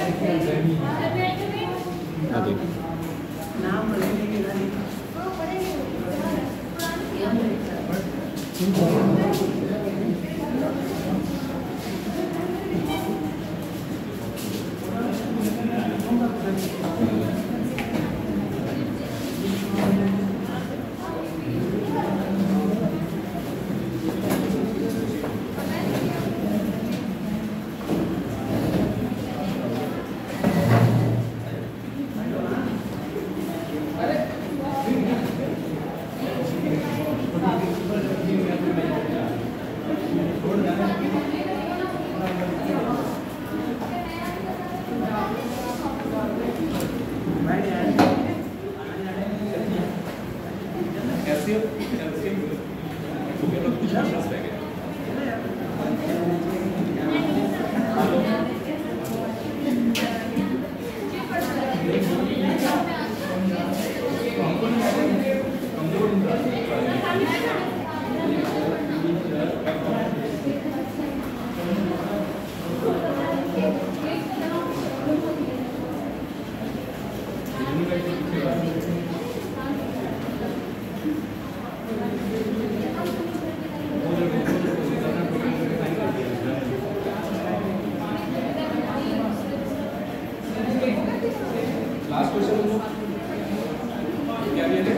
अभी last question क्या दिए थे?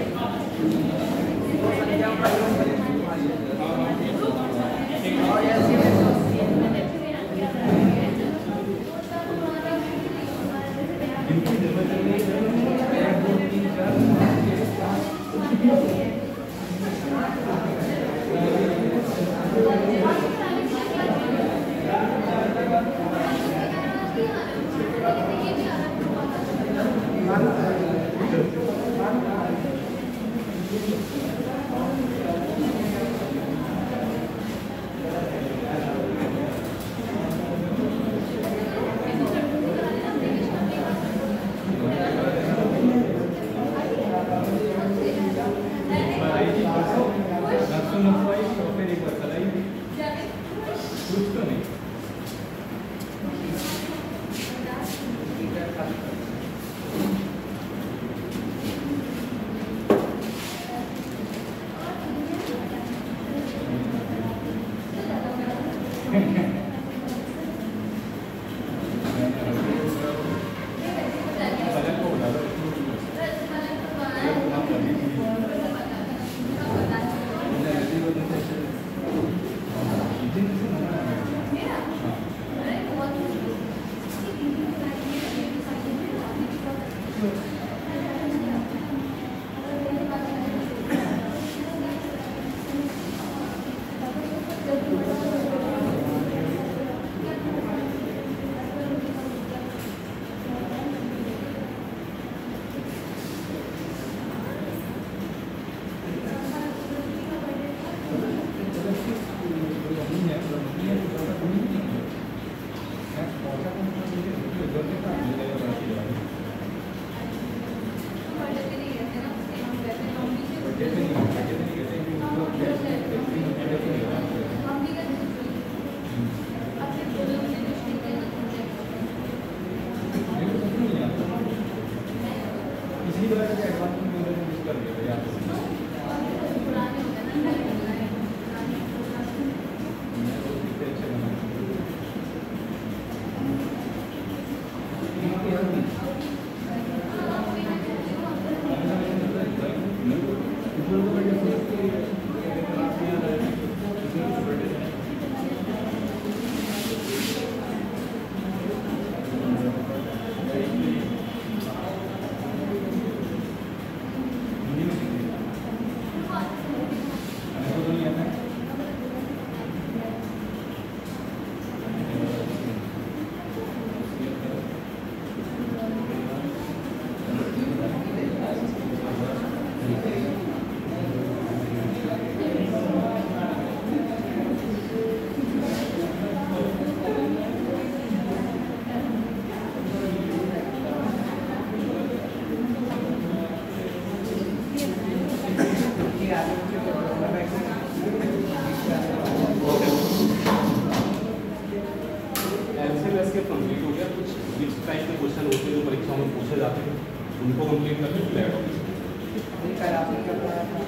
जाते हैं, उनको कंप्लीट करके फिर ऐड होगी।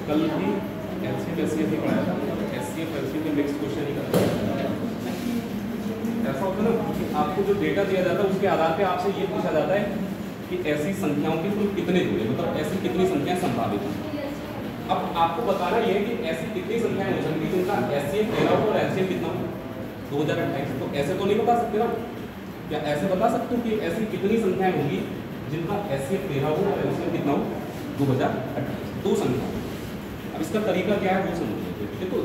कल भी एलसीएम एससीएफ ही पढ़ाया था, एससीएफ एलसीएम के नेक्स्ट क्वेश्चन ही करते हैं। ऐसा होता है ना कि आपको जो डेटा दिया जाता है उसके आधार पे आपसे ये पूछा जाता है कि ऐसी संख्याओं के कुल कितने जुड़े, मतलब ऐसी कितनी संख्याएं संभावित हैं। अब आपको बताना ये है कि ऐसी कितनी संख्याएं हो सकती है जिनका एससीएफ 13 हो और एलसीएम कितना हो 2028। तो ऐसे तो नहीं बता सकते ना, क्या ऐसे बता सकते हो कि ऐसी कितनी संख्याएं होंगी जिनका एससीएफ 13 हो और एलसीएम कितना हो 2028? दो संख्या। अब इसका तरीका क्या है वो समझिए। देखो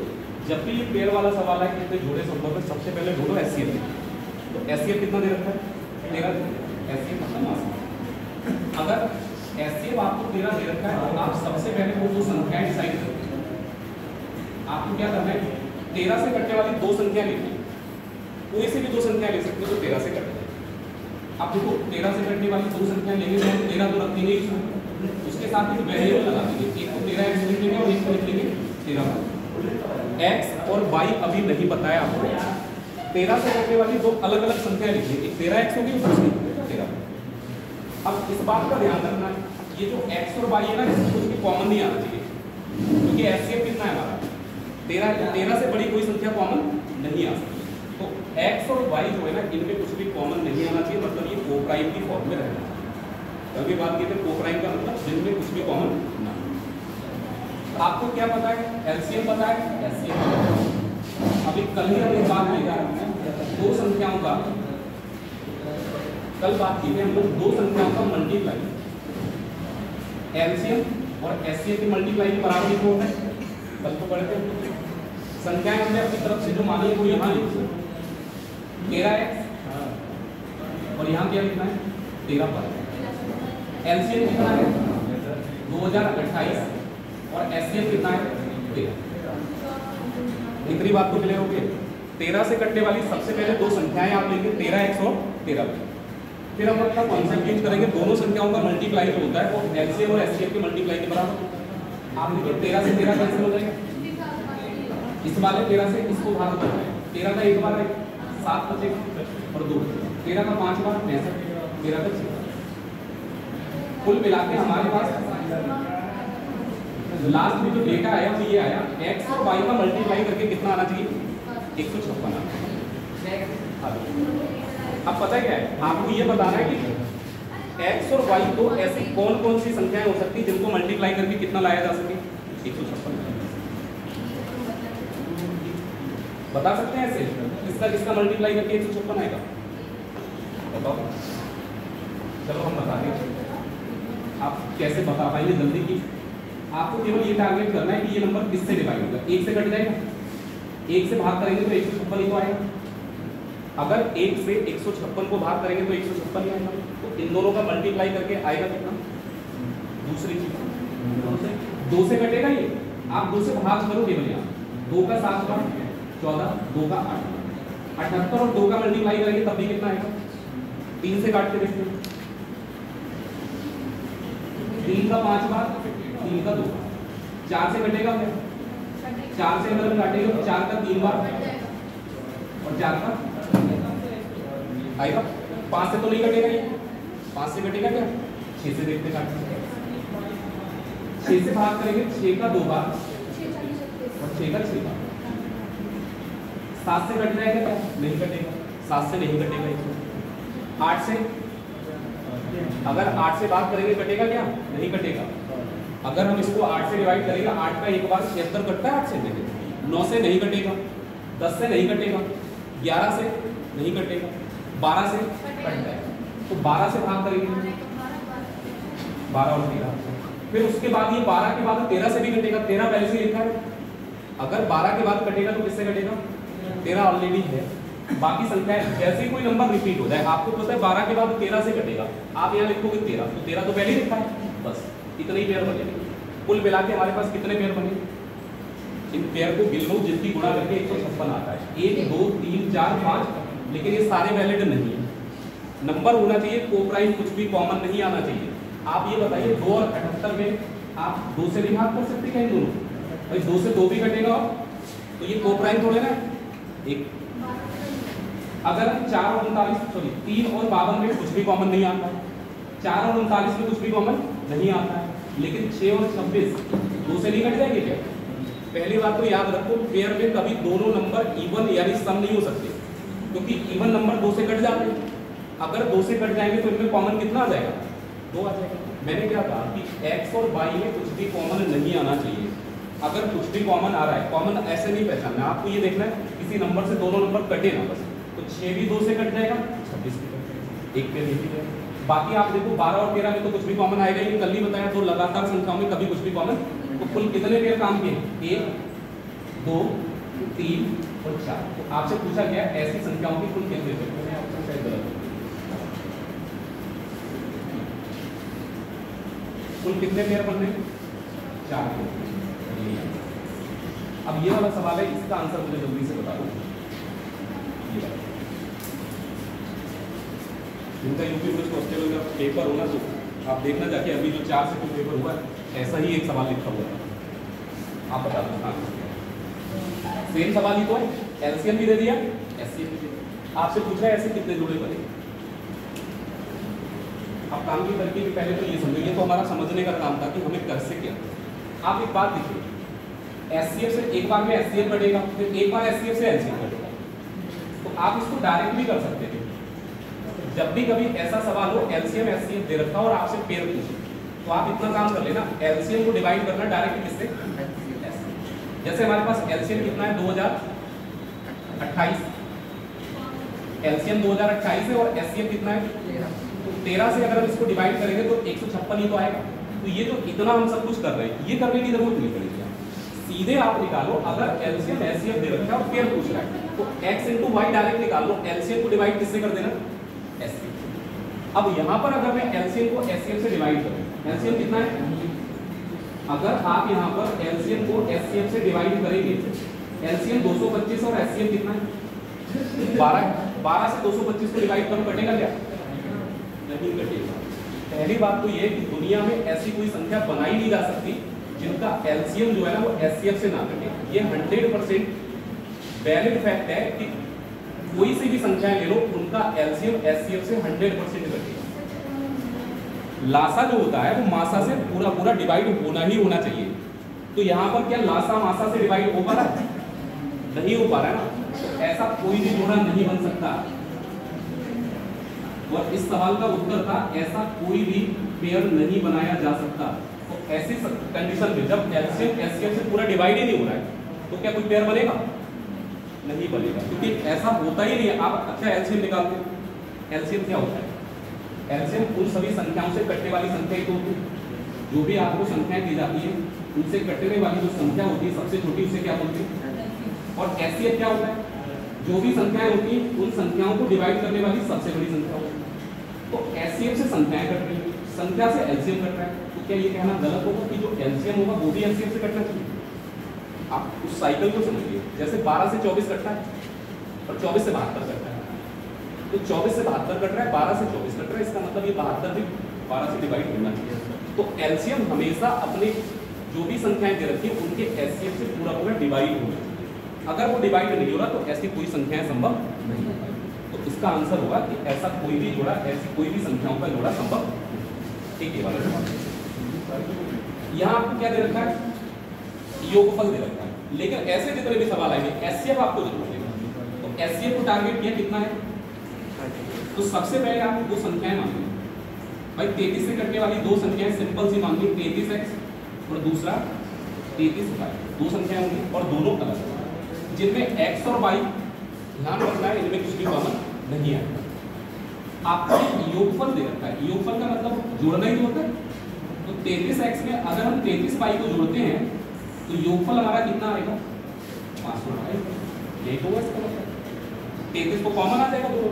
जब भी ये पेयर वाला सवाल है कितने जोड़े संभव है, सबसे पहले ढूंढो एससीएफ। तो एससीएफ कितना दे रखा है? 13। एससीएफ मतलब मास। अगर एससीएफ आपको 13 दे रखा है तो आप सबसे पहले वो दो संख्याएं डिसाइड करो। आपको क्या करना है? 13 से कटने वाली दो संख्या लेनी है। कोई से भी दो संख्या ले सकते हो तो 13 से कट जाए। आप देखो 13 से कटने वाली दो संख्या लेंगे तो 13 तो रखेंगे ही, उसके साथ ही वेरिएबल लगा देंगे। एक को 13 एक्स लिख लेंगे और एक को लिख लेंगे 13 एक्स और वाई अभी नहीं बताया आपको। 13 से कटने वाली दो अलग अलग संख्या लिखिए, एक 13 एक्स होगी दूसरी 13। अब इस बात का ध्यान रखना ये जो एक्स और वाई है ना इसमें कुछ भी कॉमन नहीं आना चाहिए, क्योंकि एससीएफ कितना है हमारा 13 से बड़ी कोई संख्या कॉमन नहीं आ सकती। तो एक्स और वाई जो है ना इनमें कुछ भी कॉमन नहीं आना चाहिए, मतलब ये कोप्राइम की फॉर्म में रहना चाहिए। अभी बात की थी कोप्राइम का मतलब जिनमें कुछ भी कॉमन ना। आपको क्या पता है? एलसीएम पता है, एससीएम। अभी कल ही हम बात की थी दो संख्याओं का, कल बात की थी हम लोग दो संख्याओं का मल्टीप्लाई। एलसीएम और एससीएम की मल्टीप्लाई के बराबर ही होता है। कल तो पढ़ते हैं संख्याएं हमने अपनी तरफ से जो मानी है वो यहाँ लिखी 13x और यहाँ क्या लिखना है 13 पर। एलसीएम कितना है 2028 और एससीएफ कितना है 13। इतनी बात तो क्लियर हो गई। 13 से कटने वाली सबसे पहले दो संख्याएं आप लेंगे 13x और 13। फिर हम अपना कॉन्सेप्ट चेंज करेंगे, दोनों संख्याओं का मल्टीप्लाई जो होता है वो एलसीएम और एससीएफ के मल्टीप्लाई के बराबर। आप देखिए 13 से 13 कैंसिल हो जाएगा, इस वाले 13 से इसको भाग दो, 13 का एक बार 7 बचेगा और 2, 13 का 5 बार 65, 13 का 6। कुल मिला के हमारे पास लास्ट में जो डेटा आया वो ये आया एक्स और वाई का मल्टीप्लाई करके कितना आना चाहिए 156 आना चाहिए। अब पता है क्या है, आपको ये बताना है कि एक्स और वाई को ऐसी कौन कौन सी संख्याएं हो सकती है जिनको मल्टीप्लाई करके कितना लाया जा सके 156 बता सकते हैं ऐसे? किसका मल्टीप्लाई करके 156 आएगा बताओ। चलो हम बता दें, आप कैसे बता पाएंगे जल्दी की। आपको केवल ये टारगेट करना है कि ये नंबर किससे डिवाइड होगा, 1 से कट जाएगा, 1 से भाग करेंगे तो 156 ही तो आएगा। अगर 1 से 156 को भाग करेंगे तो 156 ही आएगा। तो इन दोनों का मल्टीप्लाई करके आएगा कितना? दूसरी चीज 2 से कटेगा ये, आप 2 से भाग करो केवल यहाँ, 2 का 7 बार 14, 2 का 8, 78 और 2 का मल्टीप्लाई करेंगे तब भी कितना आएगा? 3 से काट के देखते हैं, 3 का 5 बार 3 का 2, 4 से कटेगा क्या? 4 से अगर हम काटेंगे तो 4 का 3 बार और 4 का आएगा। 5 से तो नहीं कटेगा ये, 5 से कटेगा क्या? 6 से देखते काटते, 6 से भाग करेंगे 6 का 2 बार और 6 का 6 बार। 7 से कट जाएगा क्या? नहीं कटेगा, 7 से नहीं कटेगा। 8 से अगर 8 से भाग करेंगे कटेगा क्या? नहीं कटेगा। अगर हम इसको 8 से डिवाइड करेंगे, 8 का एक बार 76 कटता है 8 से नहीं, 9 से नहीं कटेगा, 10 से नहीं कटेगा, 11 से नहीं कटेगा, 12 से कट जाएगा। तो 12 से भाग करेंगे 12 और 13, फिर उसके बाद ये 12 के बाद 13 से भी कटेगा, 13 पहले से लिखा है। अगर 12 के बाद कटेगा तो किससे कटेगा? 13 ऑलरेडी है। बाकी संख्याएं जैसे ही कोई नंबर रिपीट हो जाए, आपको पता है 12 के बाद 13 से कटेगा, आप यहाँ लिखोगे 13, तो 13 तो पहले ही लिखा है, बस इतने ही पेयर बने। कुल मिला के हमारे पास कितने पेयर बने? इन पेयर को गिन लो जिसकी गुणा करके 156 आता है। 1 2 3 4 5, लेकिन ये सारे वैलिड नहीं है। नंबर होना चाहिए कोप्राइम, कुछ भी कॉमन नहीं आना चाहिए। आप ये बताइए 2 और 78 में आप 2 से भी भाग कर सकते हैं दोनों? भाई 2 से 2 भी कटेगा तो ये कोप्राइम थोड़े ना। एक अगर 4 और 39 सॉरी 3 और 52 में कुछ भी कॉमन नहीं आता 4 और 39 में कुछ भी कॉमन नहीं आता है, लेकिन 6 और 26 2 से नहीं कट जाएंगे क्या? पहली बात तो याद रखो, पेयर में कभी दोनों नंबर इवन यानी सम नहीं हो सकते, क्योंकि इवन नंबर 2 से कट जाते हैं। अगर 2 से कट जाएंगे तो इनमें कॉमन कितना आ जाएगा? 2 आ जाएगा। मैंने क्या कहा कि x और y में कुछ भी कॉमन नहीं आना चाहिए। अगर कुछ भी कॉमन आ रहा है, कॉमन ऐसे नहीं पहचानना, आपको ये देखना है किसी नंबर से दोनों नंबर कटे ना बस। तो 6 भी 2 से कट जाएगा, 26 भी कट जाएगा, एक पे नहीं जाएगा। बाकी आप देखो 12 और 13 में तो कुछ भी कॉमन आएगा ही, कल ही बताया, तो लगातार संख्याओं में कभी कुछ भी कॉमन। तो कुल कितने पेयर काम किए? 1 2 3 और 4। तो आपसे पूछा गया ऐसी संख्याओं की कुल कितने पेयर? मैंने आपको शायद गलत कुल कितने पेयर बनने? 4 पेयर। अब ये वाला सवाल है, इसका आंसर मुझे जल्दी से बता दो। जिनका यूपी पुलिस कांस्टेबल का पेपर होना, तो आप देखना जाके अभी जो 4 से 2 पेपर हुआ है, ऐसा ही एक सवाल लिखा हुआ है, आप बता दो। सेम सवाल ही तो है, एलसीएम भी दे दिया, एचसीएफ भी दे दिया। आपसे पूछ रहा है ऐसे कितने जोड़े बने। अब काम की तरकीब पहले तो ये समझो, ये तो हमारा समझने का काम था कि हमें कर से क्या। आप एक बात देखिए, एचसीएफ से एक बार में एचसीएफ कटेगा, फिर एक बार एचसीएफ से एलसीएम कटेगा, तो आप इसको डायरेक्ट भी कर सकते थे। जब भी कभी ऐसा सवाल हो, एलसीएम एचसीएफ दे रखा और आपसे पेयर पूछे, तो आप इतना काम कर लेना, एलसीएम को डिवाइड करना डायरेक्ट किससे? जैसे हमारे पास एलसीएम कितना है? 2028, एलसीएम 2028 है, और एचसीएफ कितना है? तो 13 से अगर हम इसको डिवाइड करेंगे तो 156 ही तो आएगा। तो ये जो इतना हम सब कुछ कर रहे हैं, ये करने की जरूरत नहीं पड़ेगी। सीधे आप निकालो, अगर एलसीएम एचसीएफ दे रखा है और पेयर पूछ रहा है, तो x * y डायरेक्ट निकाल लो, एलसीएम को डिवाइड किससे कर देना? एचसीएफ। अब यहाँ पर अगर मैं एलसीएम को एचसीएफ से डिवाइड करूँ, एलसीएम कितना है? अगर आप यहाँ पर एलसीएम को एचसीएफ से डिवाइड करेंगे, एलसीएम 225 और एचसीएफ कितना है? 12। 12 से 225 को डिवाइड करो, कटेगा क्या? नहीं कटेगा। पहली बात तो ये कि दुनिया में ऐसी कोई संख्या बनाई नहीं जा सकती जिनका एलसीएम जो है ना वो एचसीएफ से ना कटे। ये 100% वैलिड फैक्ट है कि कोई सी भी संख्या ले लो, उनका एलसीएम एचसीएफ से 100% कटेगा। लासा जो होता है वो मासा से पूरा पूरा डिवाइड होना ही होना चाहिए। तो यहाँ पर क्या लासा मासा से डिवाइड हो पा रहा है? नहीं हो पा रहा है ना, तो ऐसा कोई भी जोड़ा नहीं बन सकता। और इस सवाल का उत्तर था ऐसा कोई भी पेयर नहीं बनाया जा सकता। तो ऐसी कंडीशन में जब एलसीएम एचसीएफ से पूरा डिवाइड ही नहीं हो रहा है, तो क्या कोई पेयर बनेगा? नहीं बनेगा, क्योंकि ऐसा होता ही नहीं है। आप अच्छा एलसीएम निकालते हो, एलसीएम क्या होता है? एलसीएम उन सभी संख्याओं से कटने वाली संख्या तो जो भी आपको संख्याएं दी जाती है उनसे कटने वाली जो संख्या होती है सबसे छोटी, उसे क्या बोलते हैं? और एचसीएफ क्या होता है? जो भी संख्याएं होती हैं उन संख्याओं को डिवाइड करने वाली सबसे बड़ी संख्या होती है। तो एचसीएफ से संख्याएं कट रही है, संख्या से एलसीएम कट रहा है, तो क्या ये कहना गलत होगा कि जो एलसीएम होगा वो भी एलसीएम से कटना चाहिए? आप उस साइकिल को समझिए, जैसे 12 से 24 कटता है और 24 से 72 कटता है, तो 24 से 72 कट रहा है, 12 से 24 कट रहा है, इसका मतलब ये 72 भी 12 से डिवाइड होना चाहिए। तो एलसीएम हमेशा अपने जो भी संख्याएं दे रखी है उनके एचसीएफ से पूरा पूरा डिवाइड होना चाहिए। अगर वो डिवाइड नहीं हो रहा तो ऐसी कोई संख्याएं संभव नहीं है। तो इसका आंसर होगा कि ऐसा कोई भी जोड़ा, ऐसी कोई भी संख्याओं का जोड़ा संभव नहीं। ठीक है वाला सवाल। यहाँ आपको क्या दे रखा है? योगफल दे रखा है, लेकिन ऐसे जितने भी सवाल आएंगे एचसीएफ आपको जरूर देगा। तो एचसीएफ को टारगेट किया कितना है? तो सबसे पहले आप दो संख्याएं मानिए भाई, 33 से कटने वाली दो संख्याएं सिंपल सी मानिए, 33x और दूसरा 33y। दो संख्याएं होंगी और दोनों अलग, जिनमें x और y ध्यान रखना है इनमें कुछ भी कॉमन नहीं है। आपको योगफल दे रखा है, योगफल का मतलब जोड़ना ही होता है। तो 33x में अगर हम 33y को जोड़ते हैं तो योगफल हमारा कितना आएगा? 500 आएगा। यही तो है इसका मतलब। 33 को कॉमन आ जाएगा, दोनों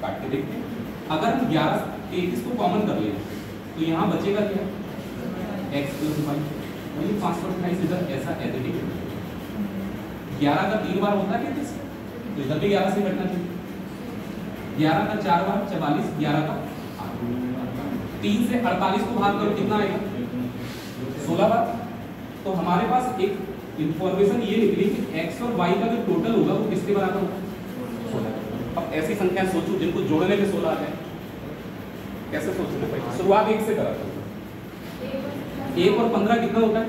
काट के देखते हैं। अगर हम 33 को कॉमन कर लें तो यहाँ बचेगा क्या? x + y। वही 528 इधर ऐसा एडिटिव 11 का 3 बार होता है 33, तो इधर भी 11 से कटना चाहिए। 11 का 4 बार 44, 11 का 8। 3 से 48 को भाग करो कितना आएगा? 16 बार। तो हमारे पास एक इंफॉर्मेशन ये निकली कि x और y का जो टोटल होगा वो किसके बराबर होगा? 16। अब ऐसी संख्या सोचो जिनको जोड़ने में 16 आ जाए। कैसे सोचना भाई? शुरुआत 1 से करा था। 1 और 15 कितना होता है?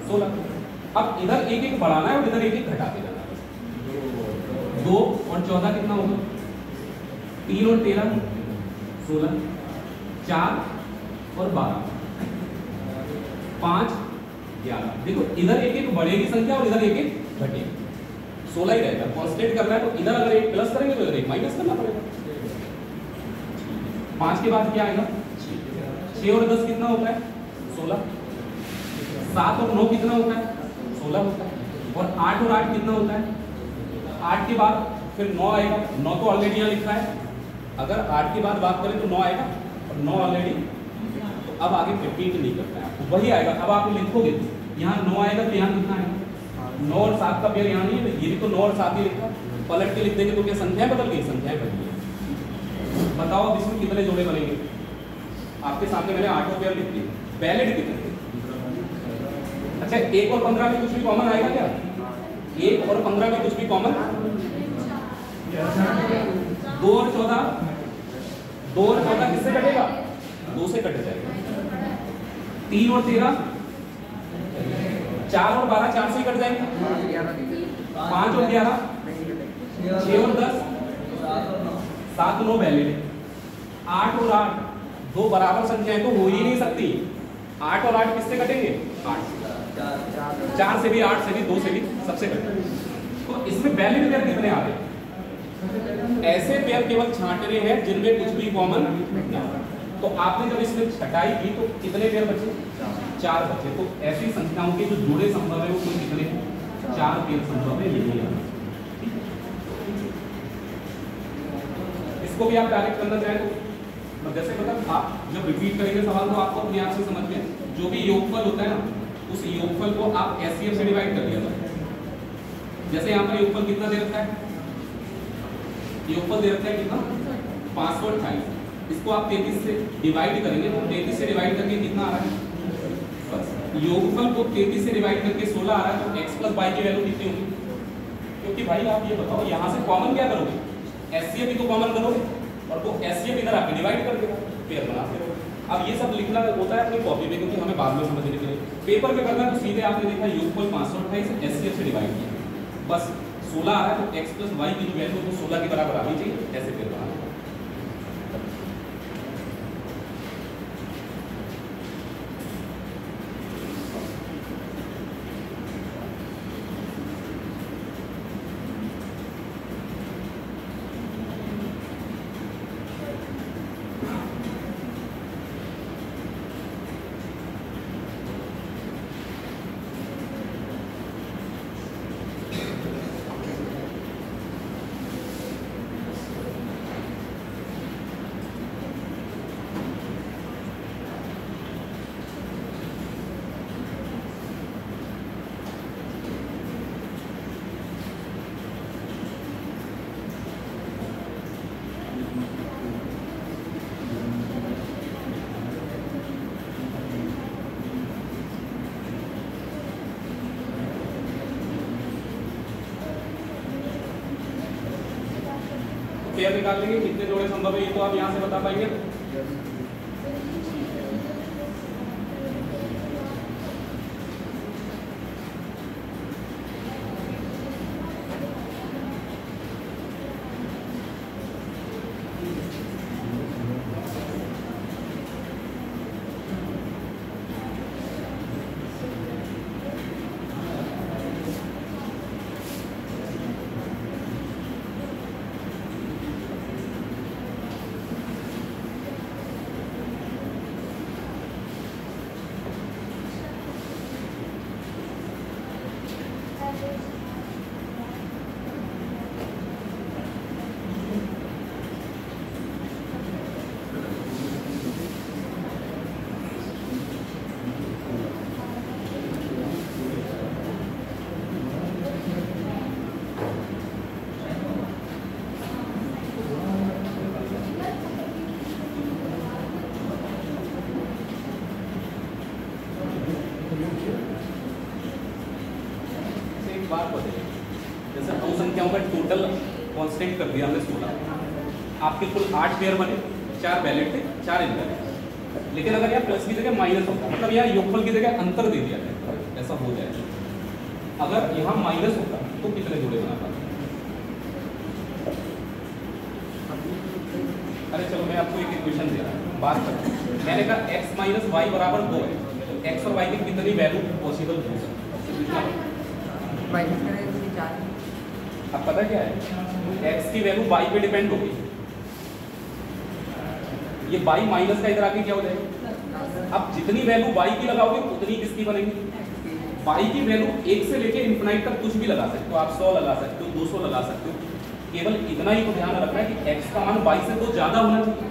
16। अब इधर 1 1 बढ़ाना है और इधर 1 1 घटाते जाना है। 2 और 14 कितना होगा? 3 और 13 16। 4 और 12 5 11। देखो इधर 1 1 बढ़ेगी संख्या और इधर 1 1 घटेगी। 16 ही रहेगा। कांस्टेंट करना है तो इधर अगर 1 प्लस करेंगे तो इधर 1 माइनस करना पड़ेगा। 5 के बाद क्या आएगा? 6 और 10 कितना होता है? 16। 7 और 9 कितना होता है? 16 होता है। और 8 और 8 कितना होता है? 8 के बाद फिर 9 आएगा। 9 तो ऑलरेडी यहाँ लिखा है। अगर 8 के बाद बात करें तो 9 आएगा और 9 ऑलरेडी, तो अब आगे रिपीट नहीं करना है, तो वही आएगा। अब आप लिखोगे यहाँ 9 आएगा तो यहाँ कितना आएगा? 9 और 7 का पेयर यहाँ नहीं है, ये भी तो 9 और 7 ही लिखा। पलट के लिख देंगे तो क्या संख्याएं बदल गई? संख्याएं बदल गई। बताओ अब इसमें कितने जोड़े बनेंगे? आपके सामने मैंने 8 पेयर लिख दिए। वैलिड कितने? अच्छा 1 और 15 में कुछ भी कॉमन आएगा क्या? 1 और 15 में कुछ भी कॉमन? 2 और 14 किससे कटेगा? 2 से कट जाएगा। 3 और 13, 4 और 12 4 से ही कट जाएंगे। 5 और 11, 6 और 10, 7 9 वैलिड। 8 और 8 दो बराबर संख्याएं तो हो ही नहीं सकती। 8 और 8 किससे कटेंगे? 8 4 से भी, 8 से भी, 2 से भी, सबसे कटेंगे। तो इसमें वैलिड पेयर कितने आ रहे? ऐसे पेयर केवल छांटने हैं जिनमें कुछ भी कॉमन ना हो। तो आपने जब इसमें छटाई की तो कितने पेयर बचे? 4 बचे। तो ऐसी संख्याओं के जो जोड़े संभव है वो कुल कितने? 4 पेयर संभव है। यही है। इसको भी आप डायरेक्ट करना चाहें तो जैसे मतलब आप जब रिपीट करेंगे सवाल तो आपको अपने आप से समझ में, जो भी योगफल होता है ना, उस योगफल को आप एचसीएफ से डिवाइड कर दिया था। जैसे यहाँ पर योगफल कितना दे रखा है? योगफल दे रखा है कितना? 528। इसको आप 33 से डिवाइड करेंगे तो 33 से डिवाइड करके कितना आ रहा है? बस योगफल को 33 से डिवाइड करके 16 आ रहा है। तो x प्लस y की वैल्यू कितनी होगी? क्योंकि भाई आप ये बताओ यहाँ से कॉमन क्या करोगे? एचसीएफ ही तो कॉमन करोगे और वो एचसीएफ इधर आके डिवाइड कर देगा, पेयर बनाते हो। अब ये सब लिखना होता है अपनी कॉपी में क्योंकि हमें बाद में समझने के लिए। पेपर में करना तो सीधे आपने देखा योगफल 528 एचसीएफ से डिवाइड किया, बस 16 आ रहा है तो x प्लस y की जो वैल्यू तो 16 के बराबर आनी चाहिए, ऐसे पेयर बनाना। पेयर निकाल लेंगे, कितने जोड़े संभव है ये तो आप यहाँ से बता पाएंगे। बात बताइए, जैसे दो संख्याओं का टोटल कांस्टेंट कर दिया हमने 16, आपके कुल 8 पेयर बने, 4 वैलिड थे 4 इनवैलिड। लेकिन अगर यहाँ प्लस की जगह माइनस होता, मतलब यहाँ योगफल की जगह अंतर दे दिया जाए, ऐसा हो जाए। अगर यहाँ माइनस होता तो कितने जोड़े बना पाते? अरे चलो मैं आपको एक इक्वेशन दे रहा हूँ, बात करता हूँ। मैंने कहा x माइनस वाई बराबर 2 है, तो x और y की कितनी वैल्यू पॉसिबल हो सकती है? अब पता क्या है, x की वैल्यू y पे डिपेंड होगी। ये y माइनस का इधर आके क्या हो जाएगा? अब जितनी वैल्यू y की लगाओगे उतनी किसकी बनेगी? y की वैल्यू 1 से लेके इनफिनाइट तक कुछ भी लगा सकते हो आप, 100 लगा सकते हो, 200 लगा सकते हो। केवल इतना ही तो ध्यान रखना है कि x का मान y से तो ज्यादा होना चाहिए।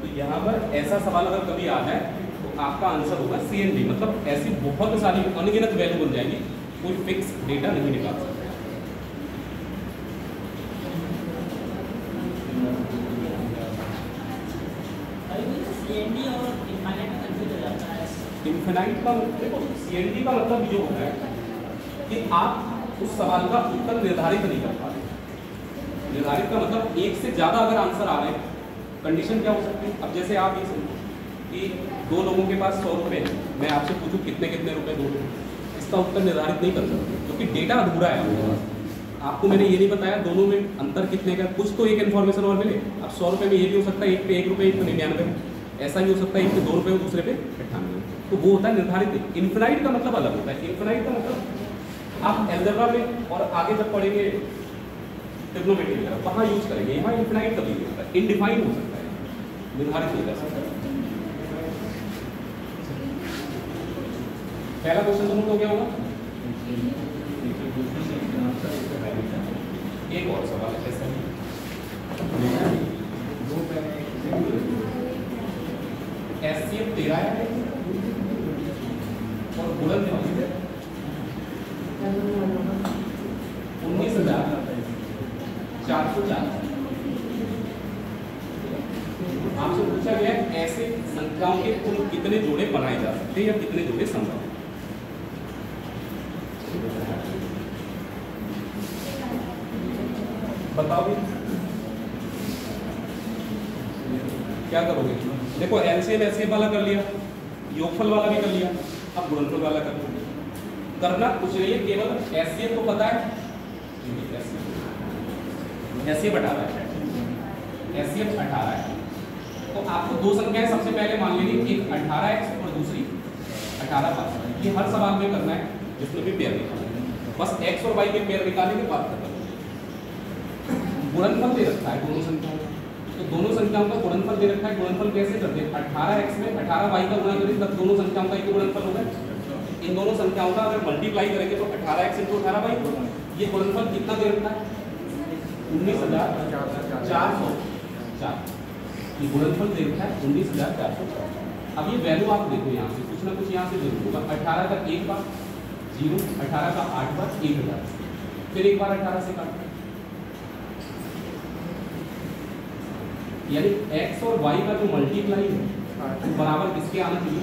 तो यहाँ पर ऐसा सवाल अगर कभी आ जाए तो आपका आंसर होगा CND, मतलब ऐसी बहुत सारी अनगिनत वैल्यू बन जाएगी, कोई फिक्स डेटा नहीं निकाल सकता। इनफिनाइट का देखो, CND का मतलब ये होता है कि आप उस सवाल का उत्तर निर्धारित नहीं कर पा रहे। निर्धारित का मतलब एक से ज्यादा अगर आंसर आ रहे हैं, कंडीशन क्या हो सकती है? अब जैसे आप ये समझो कि 2 लोगों के पास 100 रुपये है, मैं आपसे पूछूं कितने कितने रुपए दोगे, इसका उत्तर निर्धारित नहीं कर सकते क्योंकि डेटा अधूरा है आपके पास। आपको मैंने ये नहीं बताया दोनों में अंतर कितने का, कुछ तो एक इन्फॉर्मेशन और मिले। अब 100 रुपये में ये भी हो सकता है एक पे 1 रुपये, एक पे 99, ऐसा भी हो सकता है एक पे 2 रुपये और दूसरे पे 98। तो वो होता है निर्धारित। इनफिनाइट का मतलब अलग होता है। इनफिनाइट का मतलब आप अलजेब्रा में और आगे जब पढ़ेंगे ट्रिग्नोमेट्री वगैरह वहाँ यूज करेंगे। यहाँ इनफिनाइट कभी नहीं होता है, इनडिफाइंड हो सकता है, निर्धारित नहीं कर सकता। पहला क्वेश्चन तो हो गया होगा। एक और सवाल है ऐसा HCF 13 है और गुणनफल 19,404। आपसे पूछा गया ऐसे संख्याओं के कुल कितने जोड़े बनाए जा सकते हैं या कितने जोड़े संभव है। बताओ क्या करोगे? देखो एलसीएम एचसीएफ वाला कर लिया, योगफल वाला भी कर लिया, अब गुणनफल वाला कर लिया। करना कुछ नहीं है, केवल एचसीएफ को पता है, एचसीएफ 18 है, एचसीएफ 18 है। तो आपको दो संख्याएं सबसे पहले मान लेनी, एक 18x और दूसरी 18y। ये हर सवाल में करना है जिसमें भी पेयर निकालना है, बस x और y के पेयर निकालने के बाद खत्म। गुणनफल दे रखा है दोनों संख्याओं का, तो दोनों संख्याओं का गुणनफल दे रखा है। गुणनफल कैसे करते हैं? 18x में 18y का गुणा करें तब दोनों संख्याओं का एक गुणनफल होगा। इन दोनों संख्याओं का अगर मल्टीप्लाई करेंगे तो 18x × 18y होगा। ये गुणनफल कितना दे रखा है? 19,404। ये गुणनफल दे रखा है 19,404। अब ये वैल्यू आप देखो, यहाँ से कुछ ना कुछ यहाँ से जरूर होगा। 18 का एक बार 0, 18 का 8 बार 1000, फिर एक बार 18 से काटो, यानी x और y का जो मल्टीप्लाई है बराबर किसके आना चाहिए?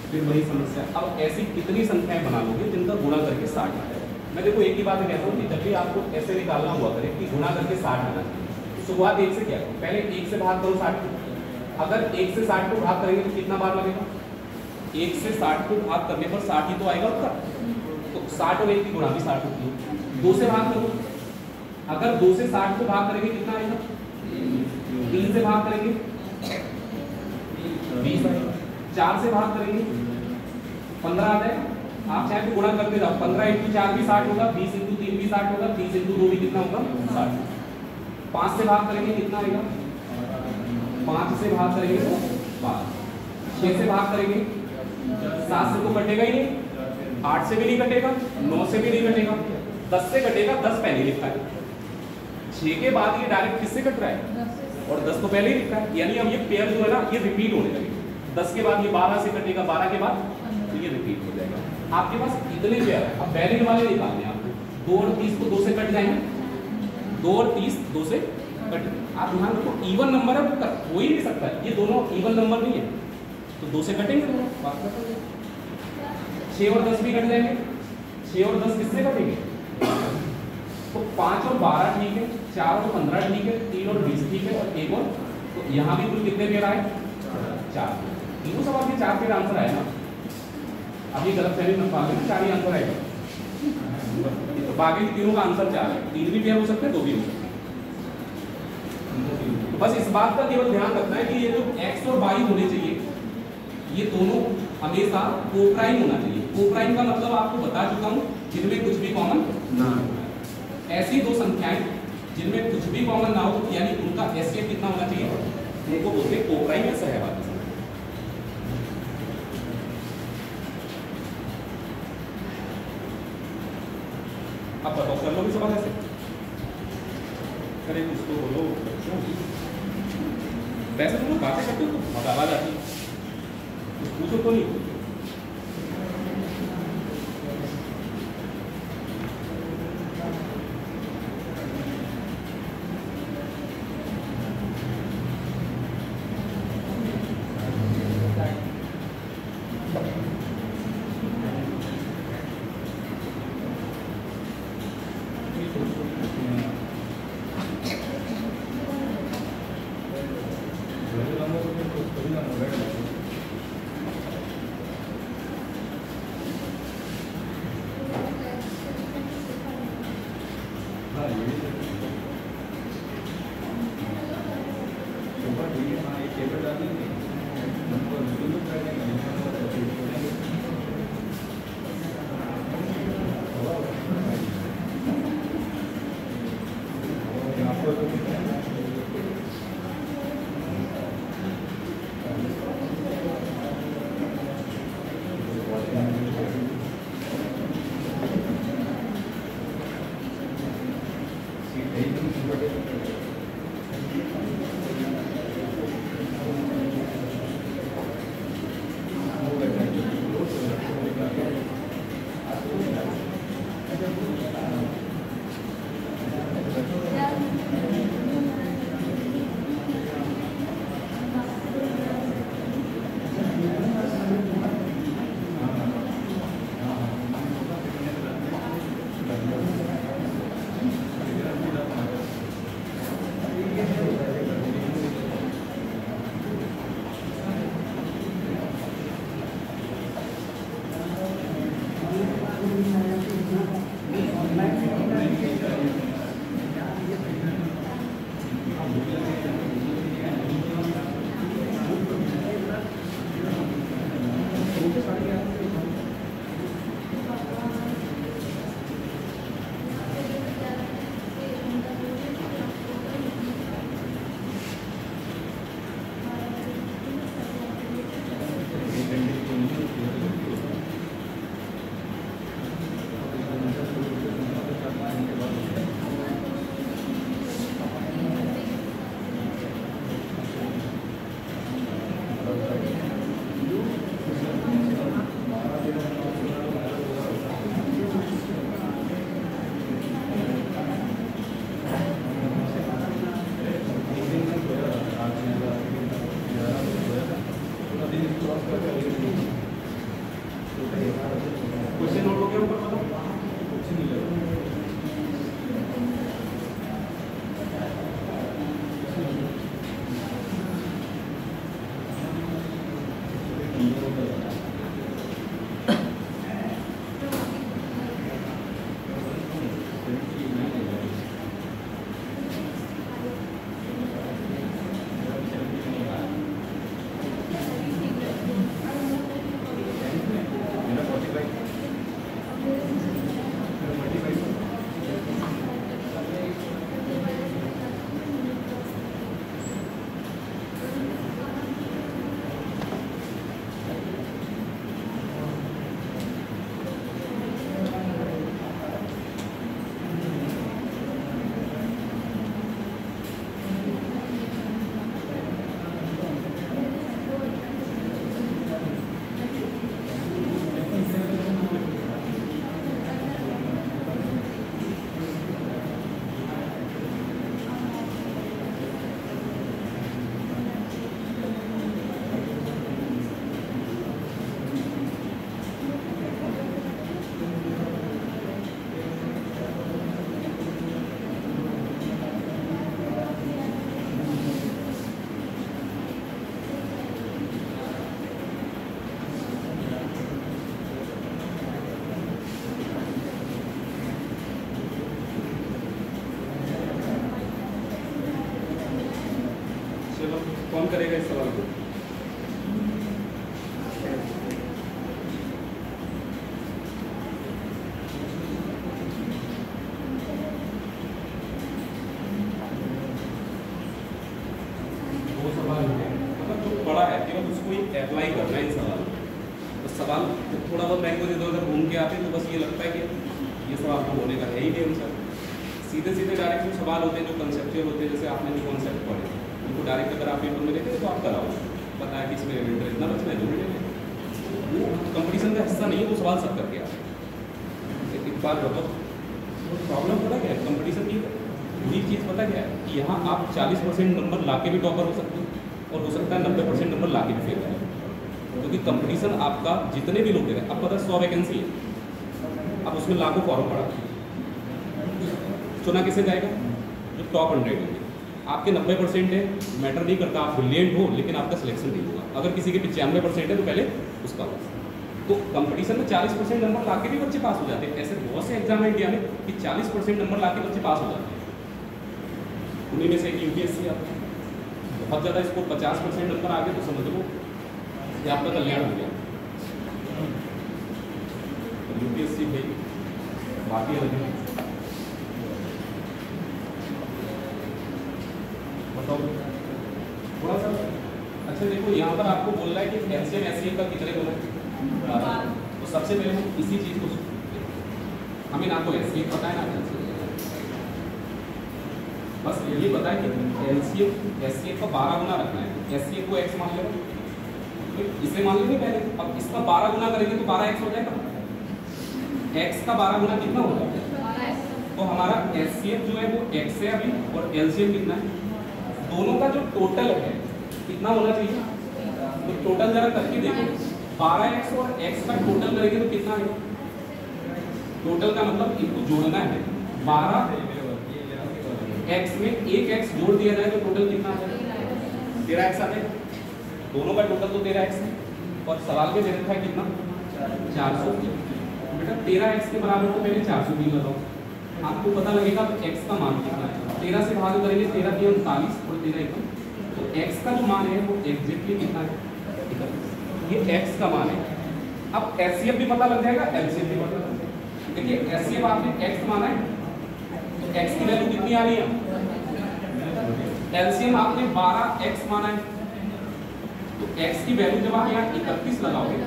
फिर वही समस्या। अब ऐसी कितनी संख्याएं बना लोगे जिनका गुणा करके 60 आ जाए? मैं देखो एक ही बात कहता हूँ कि जब भी आपको ऐसे निकालना हुआ करे कि गुणा करके 60 आना चाहिए, शुरुआत 1 से क्या करो? पहले 1 से भाग करो 60 को। अगर 1 से 60 को भाग करेंगे तो कितना बार लगेगा? 1 से 60 को भाग करने पर 60 ही तो आएगा उत्तर। तो 60 और 1 की गुणा भी 60 होती है। 2 से भाग करो, अगर 2 से 60 को भाग करेंगे कितना आएगा? 3 से भाग करेंगे 20 आएगा, 4 से भाग करेंगे 15 आता है। आप चाहे तो गुणा करते जाओ, 15 × 4 भी 60 होगा, 20 × 3 भी 60 होगा, 30 × 2 भी कितना होगा? 60। 5 से भाग करेंगे कितना आएगा? 5 से भाग करेंगे तो 12। 6 से भाग करेंगे 7 से तो कटेगा ही नहीं, 8 से भी नहीं कटेगा, 9 से भी नहीं कटेगा, 10 से कटेगा। 10 पहले लिखा है, 6 के बाद ये डायरेक्ट किससे कट रहा है? और 10 तो पहले ही लिखा है, यानी अब ये पेयर जो है ना ये रिपीट होने लगेगा। 10 के बाद ये 12 से कटेगा, 12 के बाद तो ये रिपीट हो जाएगा। आपके पास इतने पेयर है। अब वैलिड वाले निकालने हैं आपको। 2 और 30 को 2 से कट जाएंगे, 2 और 30 2 से कट। आप ध्यान रखो इवन नंबर है, वो हो ही नहीं सकता है, ये दोनों इवन नंबर नहीं है, तो 2 से कटेंगे दोनों, बात खत्म। 6 और 10 भी कट जाएंगे, 6 और 10 किससे कटेंगे? तो 5 और 12 ठीक है, 4 और 15 ठीक है, 3 और 20 ठीक है, और 1 और तो यहाँ भी कुल कितने पेड़ आए? 4। तीनों सवाल के 4 पेड़ आंसर आए ना। अब ये गलत फहमी मत पाओगे ना, 4 ही आंसर आएगा। तो बाकी तीनों का आंसर 4 है। 3 भी पेयर हो सकते हैं, 2 भी हो सकते हैं। तो बस इस बात का केवल ध्यान रखना है कि ये जो x और y होने चाहिए, ये दोनों हमेशा कोप्राइम होना चाहिए। कोप्राइम का मतलब आपको बता चुका हूं, जिनमें कुछ भी कॉमन ना हो। ऐसी दो संख्याएं जिनमें कुछ भी कॉमन ना हो, यानी उनका एचसीएफ कितना होना चाहिए, उनको बोलते हैं कोप्राइम या सहवादी। अब बताओ, कर लोगे सवाल ऐसे? अरे कुछ तो बोलो। वैसे तुम लोग बातें करते हो तो मजा आ जाती है, कुछ पूछो तो नहीं। कौन करेगा इस सवाल को? दो सवाल हैं, मतलब जो पढ़ा है केवल उसको ही अप्लाई करना है इन सवाल को। तो सवाल थोड़ा बहुत लैंग्वेज इधर उधर घूम के आते हैं तो बस ये लगता है कि ये सवाल तो होने का है ही नहीं आंसर। सीधे सीधे डायरेक्ट जो सवाल होते हैं जो कंसेप्चुअल होते हैं, जैसे आपने जो कॉन्सेप्ट पढ़े उनको डायरेक्ट अगर आप पेपर में देते तो आप कराओ, पता है कि इसमें रिमाइंडर इतना बचना है जो मिलेगा, वो कंपटीशन का हिस्सा नहीं है, वो सवाल सब करके आते हैं। एक बात बताओ, प्रॉब्लम पता क्या है कंपटीशन की? वही चीज़ पता क्या है कि यहाँ आप 40% नंबर ला के भी टॉपर हो सकते हैं और हो सकता है 90% नंबर ला के भी फेल आए, क्योंकि कंपटीशन आपका जितने भी लोग दे रहे हैं, अब पता है 100 वैकेंसी है, अब उसमें लाखों फॉर्म पड़ा, चुना किसे जाएगा? जो टॉप 100 होंगे। आपके 90% है, मैटर नहीं करता, आप ब्रिलियंट हो लेकिन आपका सिलेक्शन नहीं होगा। अगर किसी के 95% है तो पहले उसका होगा। तो कंपटीशन में 40% नंबर ला के भी बच्चे पास हो जाते हैं। ऐसे बहुत से एग्जाम है इंडिया में कि 40% नंबर ला के बच्चे पास हो जाते हैं। उन्हीं में से एक यूपीएससी आता है, बहुत ज़्यादा इसको 50% नंबर आ गए तो समझ लो कि आपका कल्याण हो गया। यूपीएससी भाई बाकी अलग है। बताओ थोड़ा सा। अच्छा देखो यहाँ पर आपको बोल रहा है कि एलसीएम एचसीएफ का कितने गुना है? तो सबसे पहले हम इसी चीज़ को हमें ना तो एचसीएफ पता है ना एलसीएम, बस ये पता है कि एलसीएम एचसीएफ का 12 गुना रखना है। एचसीएफ को एक्स मान लो, तो इसे मान लेंगे पहले। अब इसका 12 गुना करेंगे तो 12x हो जाएगा। एक्स का 12 गुना कितना होगा? तो हमारा एचसीएफ जो है वो एक्स है अभी, और एलसीएम कितना है? दोनों का जो टोटल है कितना होना चाहिए? तो टोटल जरा करके देखो, 12x और x का टोटल करेंगे तो कितना है? टोटल का मतलब इनको जोड़ना है। 12x में एक x जोड़ दिया जाए तो टोटल कितना है? 13x आ जाएगा। दोनों का टोटल तो 13x है, और सवाल में दे रखा है कितना? 400। बेटा 13x के बराबर तो पहले 400 भी लगाओ, आपको पता लगेगा तो x का मान कितना है। 13 से भाग करेंगे, 13 के 39 और 13 एकम, तो x का जो मान है वो एग्जैक्टली कितना है? 31। ये x का मान है। अब एचसीएफ भी पता लग जाएगा, एलसीएम भी पता लग जाएगा। देखिए एचसीएफ आपने x माना है तो x की वैल्यू कितनी आ रही है? एलसीएम आपने 12x माना है तो x की वैल्यू जब आप यहाँ 31 लगाओगे,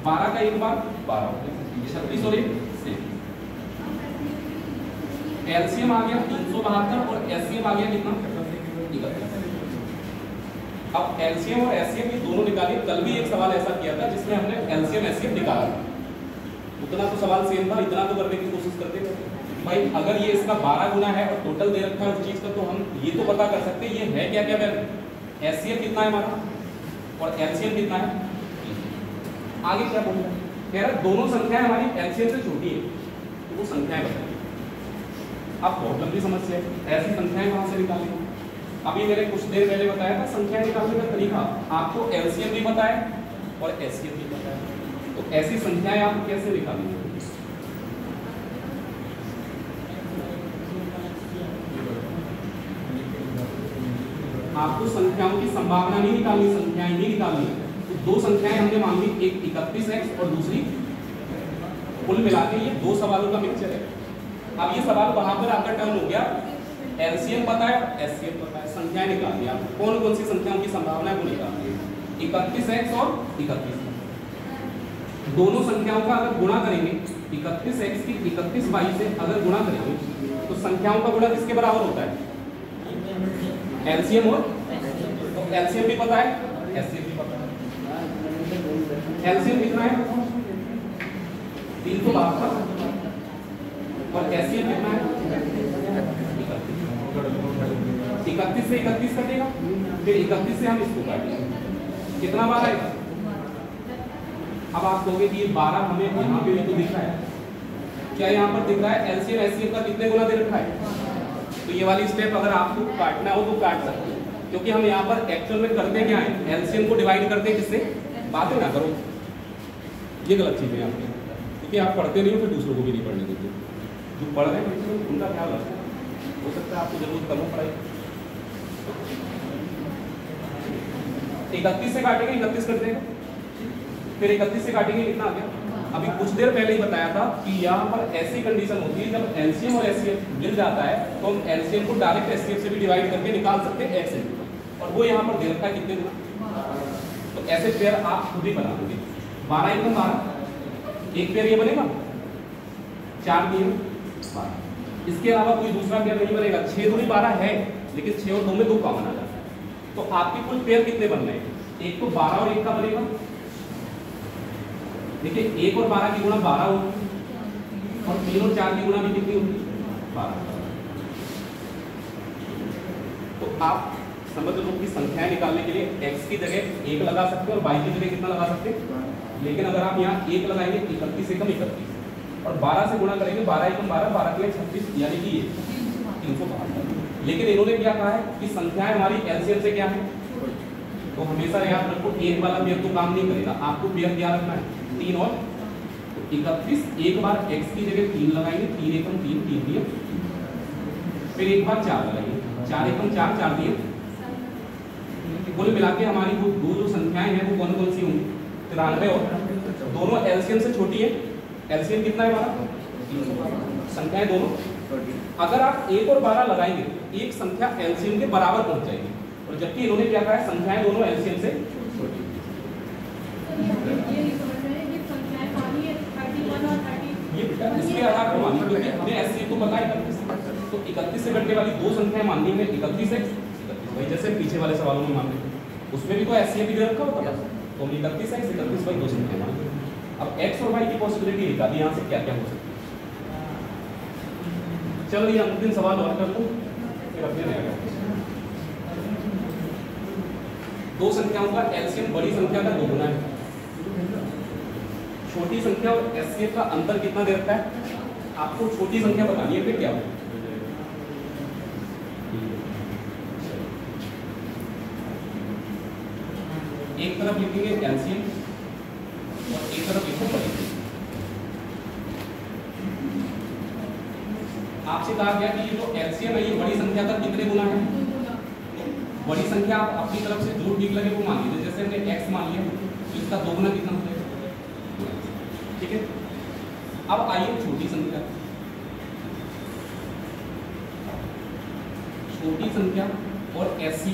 12 का एक बार 12 हो गया, 36 और 1 से एलसीएम आ गया 372 और एचसीएफ आ गया कितना? 31। अब एलसीएम और एचसीएफ ये दोनों निकालिए। कल भी एक सवाल ऐसा किया था जिसमें हमने एलसीएम एचसीएफ निकाला, उतना तो सवाल सेम था, इतना तो करने की कोशिश करते थे भाई। अगर ये इसका 12 गुना है और टोटल दे रखा है उस चीज का, तो हम ये तो पता कर सकते हैं ये है क्या क्या वैल्यू। एचसीएफ कितना है हमारा और एलसीएम कितना है। आगे क्या बोल रहा है? कह रहा दोनों संख्याएं हमारी एलसीएम से छोटी है, तो वो संख्याएं बताइए। अब प्रॉब्लम की समस्या है, ऐसी संख्याएं कहां से निकालेंगे? अभी मैंने कुछ देर पहले बताया था संख्याएं निकालने का तरीका। आपको एलसीएम भी पता है और एचसीएफ भी पता है, तो ऐसी संख्याएं आप कैसे निकालेंगे? आपको संख्याओं की संभावना नहीं निकालनी, संख्याएं ही निकालनी। तो दो संख्याएं हमने मान ली, एक 31x और दूसरी, कुल मिला के ये दो सवालों का मिक्सचर है। अब ये सवाल वहां पर आपका टर्न हो गया, एलसीएम पता है एचसीएफ पता है, संख्याएं निकाल दी। आप कौन कौन सी संख्याओं की संभावना है वो निकाल दी, 31x और 31। दोनों संख्याओं का अगर गुणा करेंगे, 31x की 31y से अगर गुणा करेंगे तो संख्याओं का गुणा किसके बराबर होता है? एलसीएम और, तो एलसीएम भी पता है एचसीएफ भी पता है। एलसीएम कितना है? 372 और एचसीएफ कितना है? 31 से 31 कटेगा, फिर 31 से हम इसको काटेंगे, कितना बार आएगा? अब आप कहोगे कि ये 12 हमें यहाँ पे भी तो दिख रहा है, क्या यहाँ पर दिख रहा है? एलसीएम एचसीएफ का कितने गुना दे रखा है? तो ये वाली स्टेप अगर आपको काटना हो तो काट सकते हैं, क्योंकि हम यहाँ पर एक्चुअल में करते क्या है? एलसीएम को डिवाइड करते हैं किससे? बातें ना करो, ये गलत चीज़ है यहाँ पे, क्योंकि आप पढ़ते नहीं हो फिर दूसरों को भी नहीं पढ़ने देते। जो पढ़ रहे हैं उनका ख्याल रखना, हो सकता है आपको जरूरत कम हो पढ़ाई। 31 से काटेंगे 31 कट देगा, फिर 31 से काटेंगे कितना आ गया। अभी कुछ देर पहले ही बताया था कि यहाँ पर ऐसी कंडीशन होती है जब एलसीएम और एचसीएफ मिल जाता है तो हम एलसीएम को डायरेक्ट एचसीएफ से भी डिवाइड करके निकाल सकते हैं एक्स इंटू, और वो यहाँ पर दे रखा है कितने गुना। तो ऐसे पेयर आप खुद ही बना दोगे। 12 एकदम 12, एक पेयर ये बनेगा 4 दिए 12, इसके अलावा कोई दूसरा पेयर नहीं बनेगा। 6 दूनी 12 है, लेकिन 6 और 2 में 2 कॉमन आ जाता है। तो आपके कुल पेयर कितने बन रहे हैं, एक तो 12 और 1 का बनेगा। देखिए 1 और 12 की गुणा 12 होगी, और 3 और 4 की गुणा भी कितनी होगी 12। तो आप समझ लो कि संख्याएं निकालने के लिए x की जगह 1 लगा सकते हैं और y की जगह कितना लगा सकते हैं। लेकिन अगर आप यहाँ 1 लगाएंगे 31 एकम 31, और 12 से गुणा करेंगे 12 एकम 12, 12 के 36, यानी कि ये 312। लेकिन इन्होंने क्या कहा है कि संख्याएं हमारी एलसीएम से क्या है, तो हमेशा याद रखो एक वाला पेयर तो काम नहीं करेगा, आपको पेयर क्या रखना है 3 और 31। एक बार x की जगह 3 लगाएंगे, 3 एकम 3, 3 दिए, फिर एक बार 4 लगाएंगे, 4 एकम 4, 4 दिए। कुल मिला के हमारी वो दो जो संख्याएं हैं वो कौन कौन सी होंगी 93, और दोनों एलसीएम से छोटी है। एलसीएम कितना है हमारा, संख्याएं दोनों। अगर आप 1 और 12 लगाएंगे एक संख्या एलसीएम के बराबर पहुंच जाएगी, और जबकि इन्होंने क्या कहा है संख्याएं दोनों एलसीएम से छोटी। ये इसके आधार पर मानी, क्योंकि हमें एचसीएफ को पता है 31, तो 31 से घटने वाली दो संख्याएं माननी है 31 x, भाई जैसे पीछे वाले सवालों में मान लेते उसमें भी तो एचसीएफ भी दे रखा होता है, तो हम 31 x 31 y दो संख्याएं मानेंगे। अब x और y की पॉसिबिलिटी निकाली यहाँ से क्या क्या हो सकती है। चलो ये अंतिम सवाल और कर दो, फिर अपने रहेगा। दो संख्याओं का एलसीएम बड़ी संख्या का 2 गुना है। छोटी संख्या और एचसीएफ का अंतर कितना दे रखा है, आपको छोटी संख्या बतानी है, फिर क्या हो। एक तरफ लिखेंगे एलसीएम और एक तरफ लिखो बड़ी। आपसे कहा गया कि ये जो एलसीएम है ये बड़ी संख्या का कितने गुना है। बड़ी संख्या आप अपनी तरफ से जो ठीक लगे वो मान लीजिए, जैसे हमने x मान लिया तो इसका 2 गुना कितना होगा, ठीक है। अब आइए छोटी संख्या, छोटी संख्या और एचसी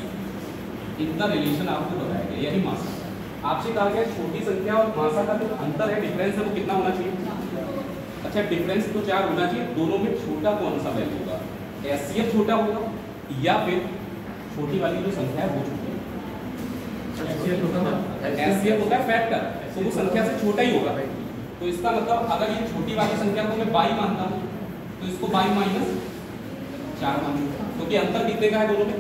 इनका रिलेशन आपको बताया गया, यानी मासा। आपसे कहा गया छोटी संख्या और मासा का जो अंतर है, डिफरेंस है, वो कितना होना चाहिए। अच्छा, डिफरेंस तो 4 होना चाहिए, दोनों में छोटा कौन सा वैल्यू होगा, एचसीएफ छोटा होगा या फिर छोटी वाली जो संख्या है वो छोटी है। एचसीएफ होता है फैक्टर, तो वो संख्या से छोटा ही होगा। तो इसका मतलब अगर ये छोटी वाली संख्या को मैं बाई मानता हूँ तो इसको बाई माइनस 4 मानूंगा, क्योंकि अंतर कितने का है दोनों में।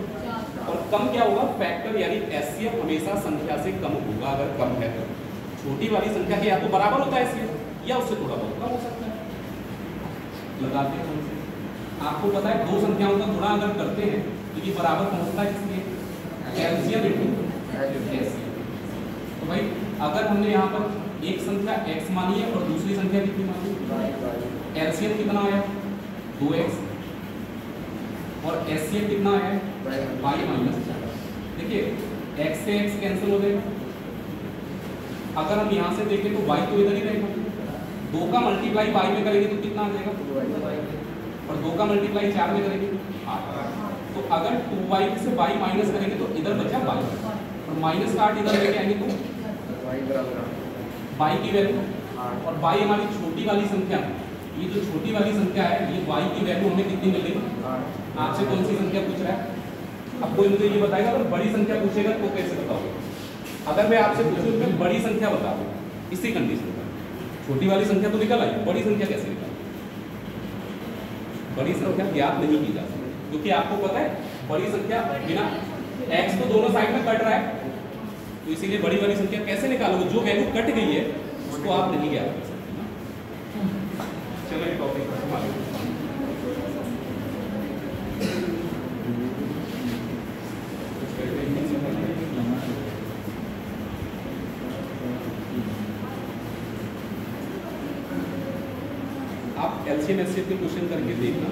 और कम क्या होगा, फैक्टर, यानी एचसीएफ हमेशा संख्या से कम होगा। अगर कम है तो छोटी वाली संख्या के या तो बराबर होता है एचसीएफ या उससे थोड़ा बहुत कम हो सकता है। लगाते हैं आपको पता है दो संख्याओं का गुणा अगर करते हैं तो ये बराबर पहुंचता है, इसलिए एलसीएम इनटू एचसीएफ। तो भाई अगर हमने यहाँ पर एक संख्या x मानी है और दूसरी संख्या कितनी मानी है, एलसीएम कितना आया 2x और एचसीएफ कितना आया y माइनस 4। देखिए x से x कैंसिल हो जाएगा। अगर हम यहाँ से देखें तो y तो इधर ही रहेगा, 2 का मल्टीप्लाई y में करेंगे तो कितना आ जाएगा, और 2 का मल्टीप्लाई 4 में करेंगे 8। तो अगर 2y से y माइनस करेंगे तो इधर बचा y, और माइनस का 8 इधर लेके आएंगे तो y की वैल्यू, और y हमारी छोटी वाली संख्या है। ये जो छोटी वाली संख्या है ये y की वैल्यू हमें कितनी मिल रही। आपसे कौन सी संख्या पूछ रहा है, अब कोई मुझे ये बताएगा अगर बड़ी संख्या पूछेगा तो कैसे बताओगे। अगर मैं आपसे पूछूं तो बड़ी संख्या बता दो, इसी कंडीशन पर छोटी वाली संख्या तो निकल आई, बड़ी संख्या कैसे निकल। बड़ी संख्या ज्ञात नहीं की जा सकती, क्योंकि आपको पता है बड़ी संख्या बिना x तो दोनों साइड में कट रहा है, तो इसीलिए बड़ी वाली संख्या कैसे निकालोगे, जो वैल्यू कट गई है उसको आप नहीं ज्ञात कर सकते। चलो टॉपिक आप एलसीएम एचसीएफ के क्वेश्चन करके देखना,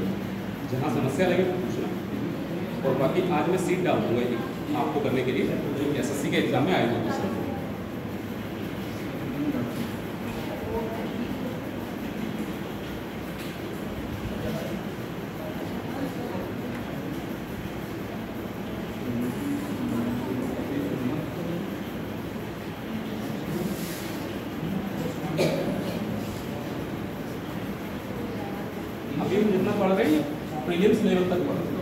जहाँ समस्या लगे पूछना, और बाकी आज मैं सीट डाल दूंगा एक आपको करने के लिए जो एसएससी के एग्जाम में आए हुए क्वेश्चन। अभी हम जितना पढ़ रहे हैं प्रीलिम्स लेवल तक पढ़ रहे हैं,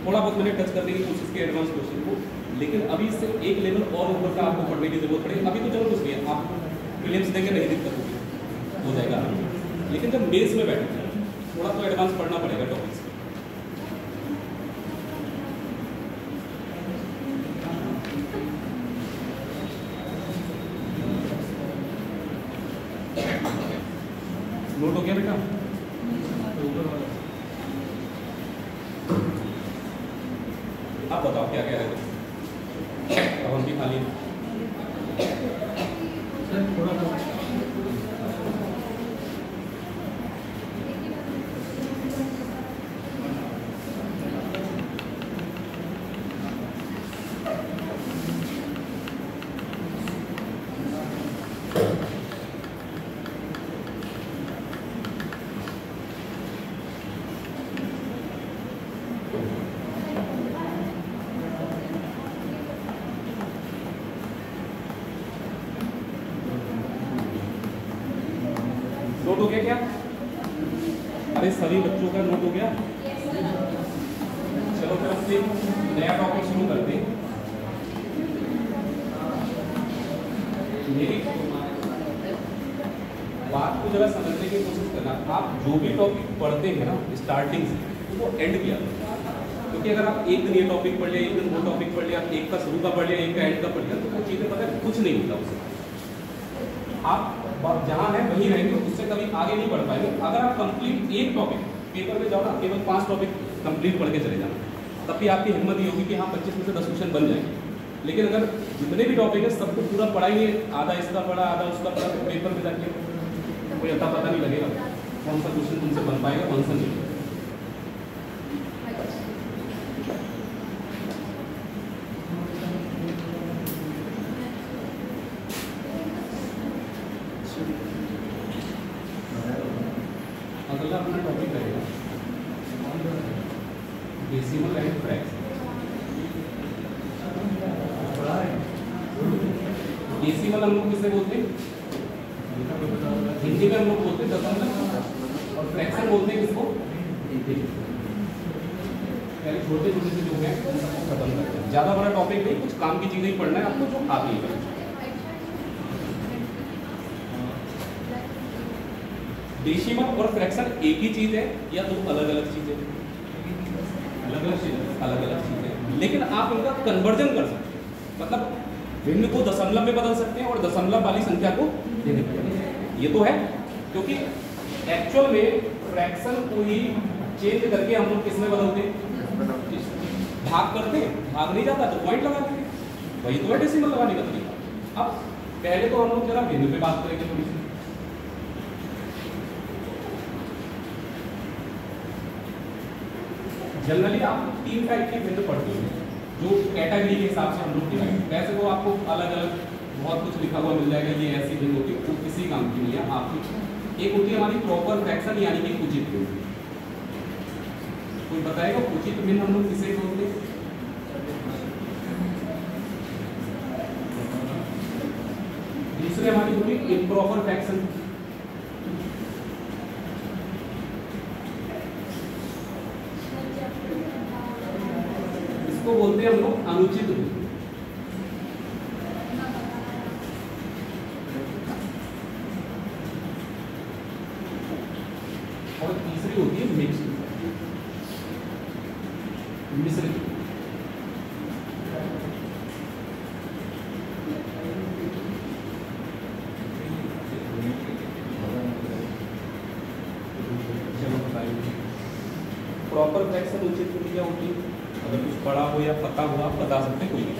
थोड़ा बहुत मैंने टच करने की कोशिश की एडवांस क्वेश्चन को, लेकिन अभी इससे एक लेवल और ऊपर का आपको पढ़ने की जरूरत पड़ेगी। अभी तो चलो कुछ नहीं है, आप प्रीलिम्स देंगे नहीं दिक्कत होगी, हो जाएगा, लेकिन जब मेंस में बैठे थोड़ा तो एडवांस पढ़ना पड़ेगा टॉपिक्स। नोट हो गया बेटा? आप बताओ क्या कह रहे थे? अब हम भी खाली नोट हो गया क्या? अरे सभी बच्चों का नोट हो गया? चलो फिर अपने नया टॉपिक शुरू करते हैं। मेरी बात को जरा समझने की कोशिश करना, आप जो भी टॉपिक पढ़ते हैं ना स्टार्टिंग से वो एंड किया, क्योंकि अगर आप एक दिन ये टॉपिक पढ़ लिया, एक दिन वो टॉपिक पढ़ लिया, एक का शुरू का पढ़ लिया, एक का एंड का पढ़ लिया, तो वो चीज़ें पता है कुछ नहीं होता उससे। आप जहाँ है वहीं रहेंगे, उससे कभी आगे नहीं बढ़ पाएंगे। अगर आप कंप्लीट एक टॉपिक पेपर में जाओ ना, केवल 5 टॉपिक कंप्लीट पढ़ के चले जाना, तब भी आपकी हिम्मत ही होगी कि हाँ 25 में से 10 क्वेश्चन बन जाएंगे। लेकिन अगर जितने भी टॉपिक है सबको पूरा पढ़ाएंगे, आधा इसका पढ़ा आधा उसका पढ़ा, तो पेपर में जाके कोई अता पता नहीं लगेगा कौन सा क्वेश्चन तुमसे बन पाएगा कौन सा नहीं। अगला अपना टॉपिक रहेगा डेसिमल एंड फ्रैक्शन। डेसिमल हम लोग किसे बोलते हैं? हिंदी में हम लोग बोलते हैं दशमलव, और फ्रैक्शन बोलते हैं किसको? पहले छोटे छोटे से जो है खत्म करते हैं। ज़्यादा बड़ा टॉपिक नहीं, कुछ काम की चीज़ें ही पढ़ना है आपको जो आती है। डेसिमल और फ्रैक्शन एक ही चीज़ है या दो अलग अलग चीज़ें? अलग अलग चीज़ें, अलग अलग चीज़ें, लेकिन आप उनका कन्वर्जन कर सकते हैं, मतलब भिन्न को दशमलव में बदल सकते हैं और दशमलव वाली संख्या को भिन्न में। ये तो है, क्योंकि एक्चुअल में फ्रैक्शन को ही चेंज करके हम लोग किसमें बदलते हैं? भाग करते हैं, भाग नहीं जाता तो पॉइंट लगा देंगे, वही तो है डेसिमल लगाने का तरीका। अब पहले तो हम लोग जरा भिन्न पे बात करेंगे थोड़ी सी। जनरली आप 3 टाइप के भिन्न पढ़ते हैं जो कैटेगरी के हिसाब से हम लोग डिवाइड। वैसे तो आपको अलग अलग बहुत कुछ लिखा हुआ मिल जाएगा, ये ऐसी भिन्न होती है, वो किसी काम की नहीं है आपकी। एक होती है हमारी प्रॉपर फ्रैक्शन यानी कि उचित भिन्न। कोई बताएगा उचित भिन्न हम लोग किसे बोलते हैं? दूसरी हमारी होगी इम्प्रॉपर फ्रैक्शन। इसको बोलते हैं हम लोग अनुचित भिन्न। और तीसरी होती है मिक्स्ड, मिश्रित। प्रॉपर फ्रैक्शन उचित भिन्न क्या होती है? अगर कुछ बड़ा हो या पता हो आप बता सकते हैं, कोई नहीं,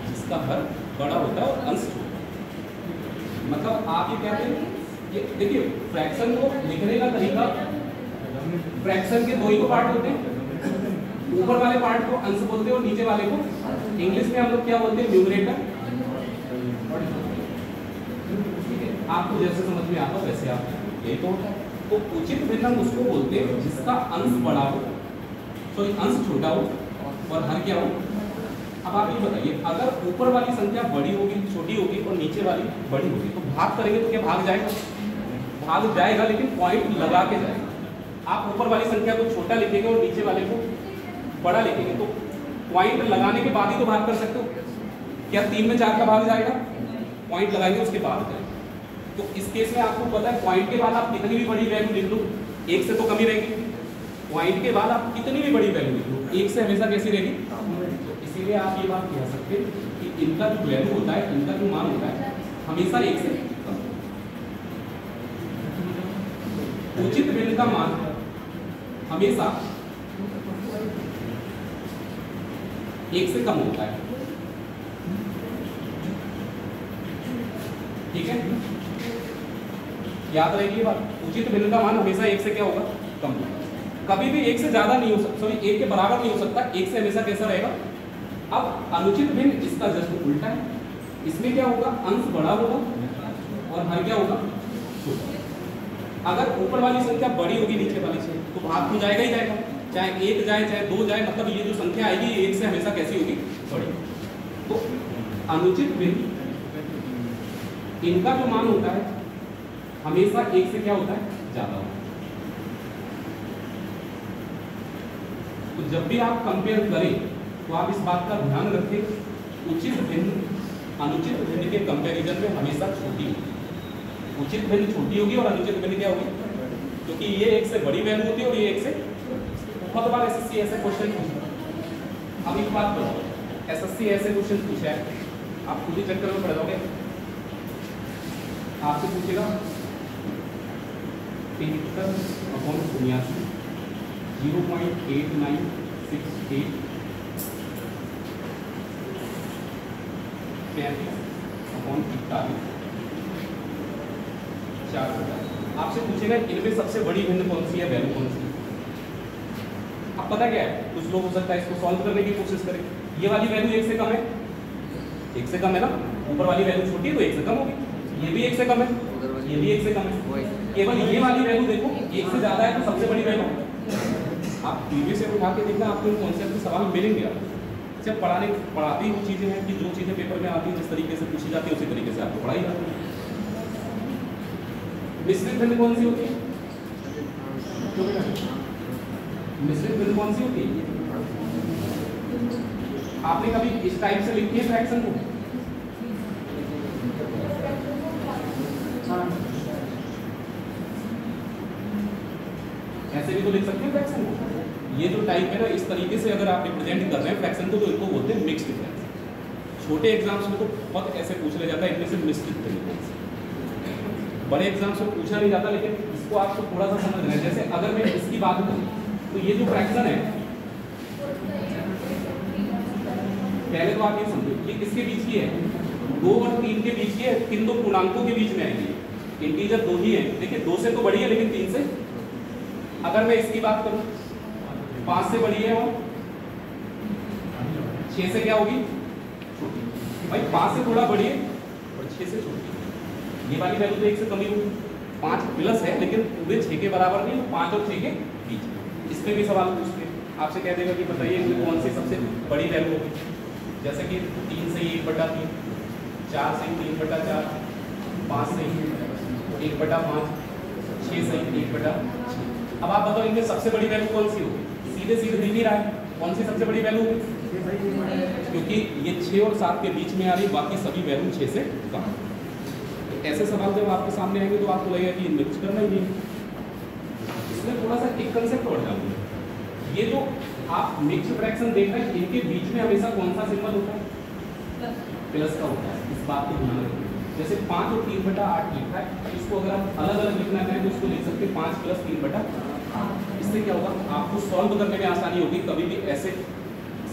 जिसका हर बड़ा होता है और अंश छोटा। मतलब आप ये कहते हैं, ये देखिए फ्रैक्शन को लिखने का तरीका, फ्रैक्शन के दो ही पार्ट होते हैं, ऊपर वाले पार्ट को अंश बोलते हैं और नीचे वाले को इंग्लिश में हम लोग क्या बोलते हैं, न्यूमरेटर। ठीक है, आपको जैसे समझ में आता हो वैसे आप यही तो होता है। तो उचित भिन्नक उसको बोलते हैं जिसका अंश बड़ा हो, सॉरी अंश छोटा हो और हर क्या हो। अब आप ये बताइए, अगर ऊपर वाली संख्या बड़ी होगी, छोटी होगी और नीचे वाली बड़ी होगी तो भाग करेंगे तो क्या भाग जाएगा? भाग जाएगा, लेकिन पॉइंट लगा के जाएगा। आप ऊपर वाली संख्या को छोटा लिखेंगे और नीचे वाले को बड़ा लिखेंगे तो पॉइंट लगाने के बाद ही तो भाग कर सकते हो। क्या 3 में 4 का भाग जाएगा? पॉइंट लगाएंगे उसके बाद करेंगे। तो इस केस में आपको पता है पॉइंट के बाद आप कितनी भी बड़ी वैल्यू लिख लो, 1 से तो कम ही रहेगी। पॉइंट के बाद आप कितनी भी बड़ी वैल्यू लिख लो, 1 से हमेशा कैसी रहेगी? तो इसीलिए आप ये बात कह सकते हैं कि इनका जो वैल्यू होता है, इनका जो मान होता है हमेशा 1 से कम। उचित भिन्न का मान हमेशा 1 से कम होता है। ठीक है, याद रहेगी ये बात। उचित भिन्न का मान हमेशा 1 से क्या होगा? कम होगा। कभी भी 1 से ज्यादा नहीं हो सकता, सॉरी 1 के बराबर नहीं हो सकता। 1 से हमेशा कैसा रहेगा? अब अनुचित भिन्न इसका जस्ट उल्टा है। इसमें क्या होगा? अंश बड़ा होगा और हर क्या होगा? छोटा। अगर ऊपर वाली संख्या बड़ी होगी नीचे वाली से तो भाग तो जाएगा ही जाएगा, चाहे 1 जाए चाहे 2 जाए, मतलब ये जो संख्या आएगी 1 से हमेशा कैसी होगी? बड़ी। तो अनुचित भिन्न इनका जो मान होता है हमेशा 1 से क्या होता है? ज्यादा होता है। तो जब भी आप कंपेयर करें तो आप इस बात का ध्यान रखें, उचित भिन्न अनुचित भिन्न के कंपैरिजन में हमेशा छोटी होगी। उचित भिन्न छोटी होगी और अनुचित भिन्न क्या होगी? क्योंकि ये 1 से बड़ी वैल्यू होती है और ये 1 से। बहुत बार एसएससी ऐसे क्वेश्चन पूछता है। अब एक बात बताओ, एसएससी ऐसे क्वेश्चन पूछा है, आप खुद ही चक्कर में पड़ जाओगे। आपसे पूछेगा 73/79 0.8968 35/41 4,000। आपसे पूछेगा इनमें सबसे बड़ी भिन्न कौन सी है, वैल्यू कौन सी है? अब पता क्या है, कुछ लोग हो सकता है इसको सॉल्व करने की कोशिश करें। ये वाली वैल्यू 1 से कम है, 1 से कम है ना। ऊपर वाली वैल्यू छोटी है तो 1 से कम होगी। ये भी 1 से कम है, ये भी 1 से कम है। केवल ये वाली वैल्यू देखो 1 से ज्यादा है तो सबसे बड़ी वैल्यू। आप टीवी से उठा के देखना, आपको कॉन्सेप्ट के सवाल मिलेंगे। जब पढ़ाती हुई चीजें हैं कि जो चीजें पेपर में आती हैं जिस तरीके से पूछी जाती है उसी तरीके से आपको पढ़ाई जाती है। मिश्रित भिन्न कौन सी होती है? मिश्रित भिन्न कौन सी होती है? आपने कभी इस टाइप से लिखी है फ्रैक्शन को? ऐसे भी तो लिख सकते हैं फ्रैक्शन को। ये जो टाइप है ना, इस तरीके से अगर आप रिप्रेजेंट कर रहे हैं फ्रैक्शन को तो इनको बोलते हैं मिक्स्ड फ्रैक्शन। छोटे एग्जाम्स में तो बहुत ऐसे पूछ लिया जाता है इनमें से मिश्रित भिन्न। बड़े एग्जाम्स में पूछा नहीं जाता, लेकिन इसको आपको थोड़ा सा समझना है। जैसे अगर मैं इसकी बात करूं तो ये जो फ्रैक्शन है, पहले तो आप ये समझो ये किसके बीच की है? 2 और 3 के बीच की है। किन दो पूर्णांकों के बीच में आएगी? इंटीजर 2 ही है। देखिए 2 से तो बड़ी है लेकिन 3 से। अगर मैं इसकी बात करूं 5 से बड़ी है और 6 से क्या होगी? छोटी। भाई 5 से थोड़ा बड़ी है और 6 से छोटी। ये वाली वैल्यू तो 1 से कम ही होगी। 5 प्लस है लेकिन पूरे 6 के बराबर नहीं, 5 और 6 के बीच। इसमें भी सवाल पूछते हैं, आपसे कह देगा कि बताइए इनमें कौन सी सबसे बड़ी वैल्यू होगी? जैसे कि 3 से 1/3, 4 से 3/4, 5 से 1/5, 6 से 1/6। अब आप बताओ इनमें सबसे बड़ी वैल्यू कौन सी होगी? सीधे सीधे दिख ही रहा है कौन सी सबसे बड़ी वैल्यू होगी, क्योंकि ये 6 और 7 के बीच में आ रही, बाकी सभी वैल्यू 6 से कम। तो ऐसे सवाल जब आपके सामने आएंगे तो आपको लगेगा कि मिक्स करना ही नहीं। इसमें थोड़ा सा एक कंसेप्ट और डालूंगा, ये जो आप मिक्स फ्रैक्शन देख रहे हैं इनके बीच में हमेशा कौन सा सिंबल होता है? प्लस का होता है। इस बात को ध्यान रखिए। जैसे 5 और 3/8 लिखा है, इसको अगर आप अलग अलग लिखना चाहें तो इसको लिख सकते हैं 5 + 3/8। इससे क्या होगा, आपको सॉल्व करने में आसानी होगी। कभी भी ऐसे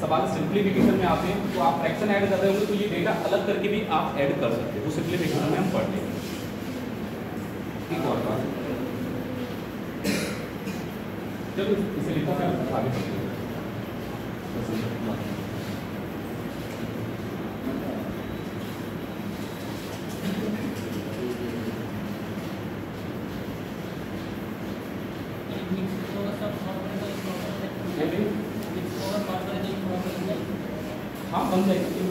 सवाल सिंप्लीफिकेशन में आते हैं तो आप फ्रैक्शन ऐड कर रहे होंगे तो ये डेटा अलग करके भी आप ऐड कर सकते हैं। वो सिंप्लीफिकेशन में हम पढ़ लेंगे। एक और बात, चलो इसे लिखो, मैं आगे बढ़ते हैं। हाँ बन जाएगी,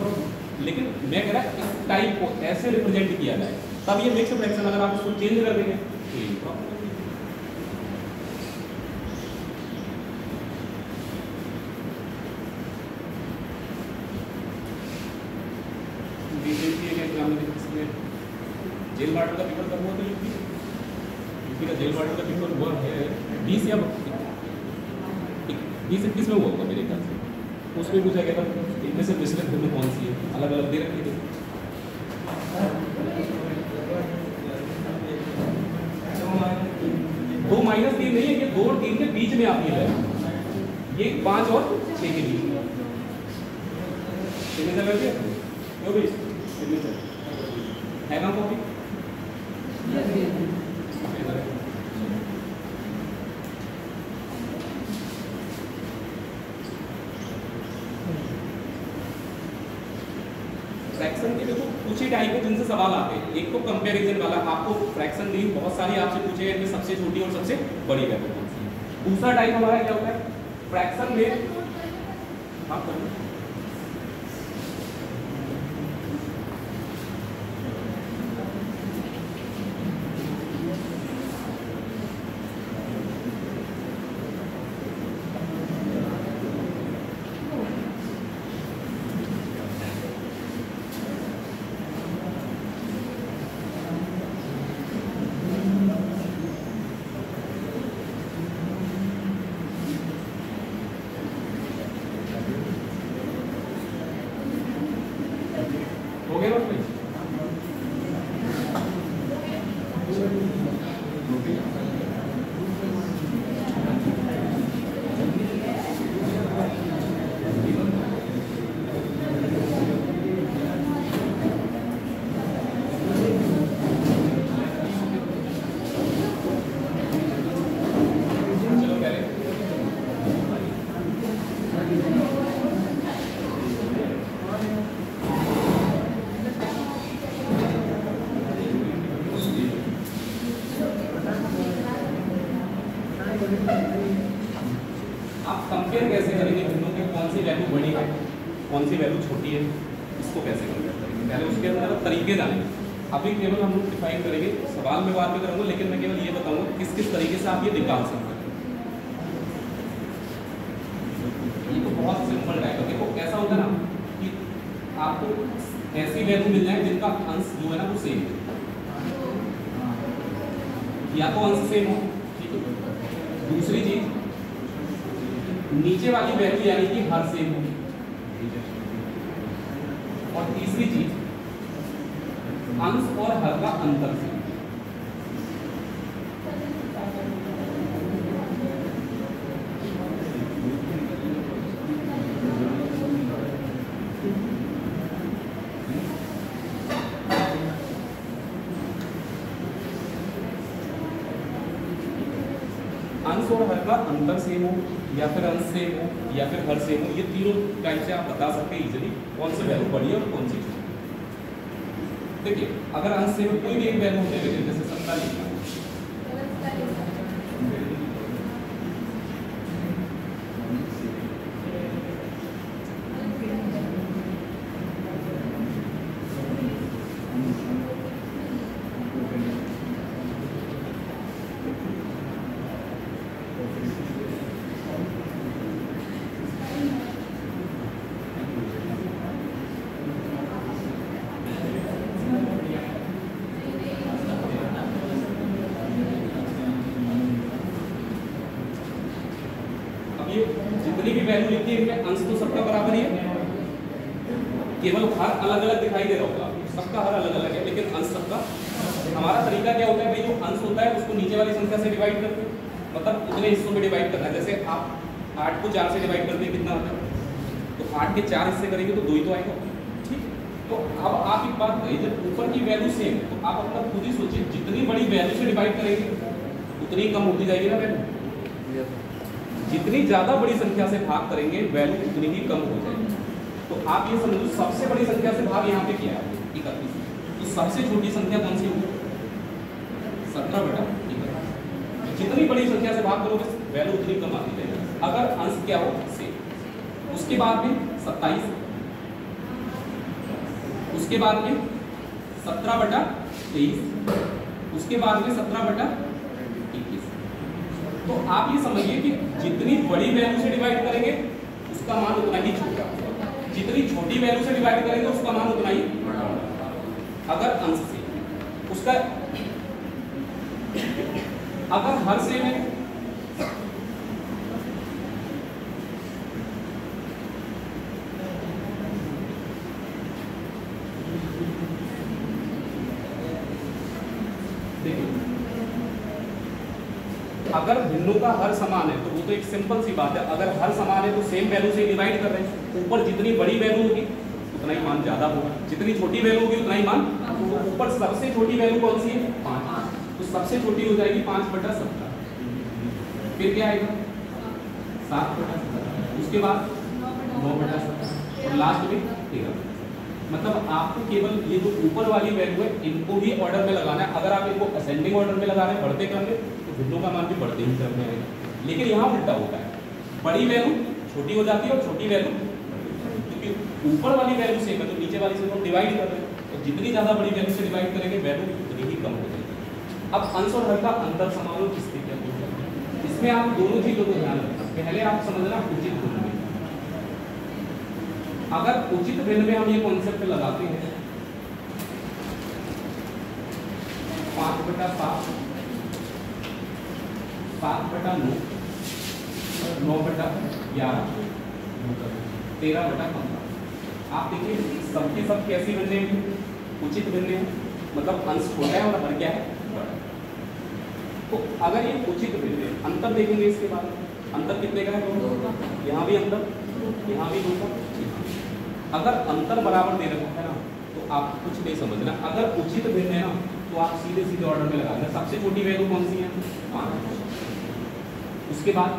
लेकिन मैं कह रहा इस टाइप को ऐसे रिप्रेजेंट किया जाए तब ये मिक्स फ्रैक्शन। अगर आप इसको चेंज कर देंगे तो ये प्रॉब्लम है। जेल वार्डन का पेपर कब हुआ था? यूपी का जेल वार्डन का पेपर हुआ है 20 या 20-21 में हुआ होगा मेरे ख्याल से। उसमें पूछा गया था इनमें से मिश्रित ध्वनि कौन सी है, अलग अलग दे रखी थी। 2 - 3 नहीं है, ये 2 और 3 के बीच में आती है, ये 5 और 6 के बीच में। सिग्नेचर कर दिया क्यों भी सिग्नेचर है ना कॉपी? फ्रैक्शन के देखो कुछ ही टाइप है जिनसे सवाल आते हैं। एक तो कंपैरिजन वाला, आपको फ्रैक्शन दी बहुत सारी आपसे पूछे इनमें सबसे छोटी और सबसे बड़ी वैल्यू कौन सी है। दूसरा टाइप हमारा क्या होता है फ्रैक्शन में, हाँ हो गया भाई। आप कंपेयर कैसे करेंगे दोनों की, कौन सी वैल्यू बड़ी है कौन सी वैल्यू छोटी है, इसको कैसे कंपेयर करेंगे? पहले उसके अंदर तरीके जानेंगे। अभी केवल हम लोग डिफाइन करेंगे, सवाल में बाद में करूँगा, लेकिन मैं केवल ये बताऊंगा किस किस तरीके से आप ये निकाल सकते हैं। ये तो बहुत सिंपल टाइप है। देखो ऐसा होता है ना कि आपको ऐसी वैल्यू मिल जाए जिनका अंश जो है ना वो सेम है, या तो अंश सेम हो, ठीक है। दूसरी चीज नीचे वाली वैल्यू यानी कि हर सेम हो, और तीसरी चीज अंश और हर का अंतर सेम। अंश और हर का अंतर सेम हो, या फिर अंश सेम हो, या फिर हर सेम हो, ये तीनों टाइप से आप बता सकते हैं इजीली कौन सी वैल्यू बड़ी है और कौन सी छोटी। देखिए अगर अंश सेम कोई भी एक वैल्यू होते हैं, जैसे 70 लिखना है, जितनी भी वैल्यू लिखी है इनमें अंश तो सबका बराबर ही है, केवल हर अलग अलग दिखाई दे रहा होगा, सबका हर अलग अलग है, लेकिन अंश सबका। हमारा तरीका क्या होता है भाई, जो अंश होता है उसको नीचे वाली संख्या से डिवाइड करते हैं, मतलब उतने हिस्सों में डिवाइड करना है। जैसे आप 8 को 4 से डिवाइड करते हैं कितना होता है, तो 8 के 4 हिस्से करेंगे तो 2 ही तो आएगा, ठीक। तो अब आप एक बात करिए, जब ऊपर की वैल्यू सेम है तो आप अपना खुद ही सोचिए, जितनी बड़ी वैल्यू से डिवाइड करेंगे उतनी कम होती जाएगी ना वैल्यू। जितनी ज़्यादा बड़ी संख्या से भाग करेंगे वैल्यू उतनी ही कम हो जाएगी। तो आप ये समझो सबसे बड़ी संख्या से भाग यहाँ पे किया है 31, तो सबसे छोटी संख्या कौन सी होगी? 17/31। जितनी बड़ी संख्या से भाग करोगे वैल्यू उतनी कम आती जाएगी। अगर अंश क्या हो से, उसके बाद में 27, उसके बाद में 17/23, उसके बाद में 17/21। तो आप ये समझिए कि जितनी बड़ी वैल्यू से डिवाइड करेंगे उसका मान उतना ही छोटा, जितनी छोटी वैल्यू से डिवाइड करेंगे उसका मान उतना ही बड़ा। अगर अंश से, उसका अगर हर से में अगर भिन्नों का हर समान है तो वो तो एक सिंपल सी बात है, अगर हर समान है तो सेम वैल्यू से डिवाइड कर रहे हैं। ऊपर जितनी बड़ी वैल्यू होगी उतना ही मान ज्यादा होगा, जितनी छोटी वैल्यू होगी उतना ही मान। तो ऊपर सबसे छोटी वैल्यू कौन सी है? 5, तो सबसे छोटी हो जाएगी 5/17। फिर क्या आएगा? 7/17, उसके बाद 9/17 और लास्ट में 13। मतलब आपको केवल ये जो ऊपर वाली वैल्यू है इनको ही ऑर्डर में लगाना है। अगर आप इनको असेंडिंग ऑर्डर में लगा रहे हैं बढ़ते क्रम में तो भिन्नों का मान भी बढ़ते ही क्रम में आएगा। लेकिन यहाँ उल्टा होता है, बड़ी वैल्यू छोटी हो जाती है और छोटी वैल्यू, क्योंकि ऊपर वाली वैल्यू सेम है तो नीचे वाली से हम डिवाइड कर रहे हैं, तो जितनी ज़्यादा बड़ी वैल्यू से डिवाइड करेंगे वैल्यू उतनी ही कम हो जाएगी। अब अंश और हर का अंतर समारोह किस स्थिति में? इसमें आप दोनों चीज़ों को ध्यान रखना। पहले आप समझना उचित भिन्न में। अगर उचित भिन्न में हम ये कॉन्सेप्ट लगाते हैं 5/7, 7/9, 9/11, 13/15। आप देखिए सबके सब कैसी भिन्न है? उचित भिन्न है, मतलब अंश छोटा है और हर क्या है? बड़ा। तो अगर ये उचित भिन्न है, अंतर देखेंगे इसके बाद, अंतर कितने का है? 2। यहाँ भी अंतर, यहाँ भी 2 का। अगर अंतर बराबर दे रखा है ना तो आप कुछ नहीं समझना। अगर उचित भिन्न है ना तो आप सीधे सीधे ऑर्डर में लगा देना। सबसे छोटी वैल्यू कौन सी है? 5। उसके बाद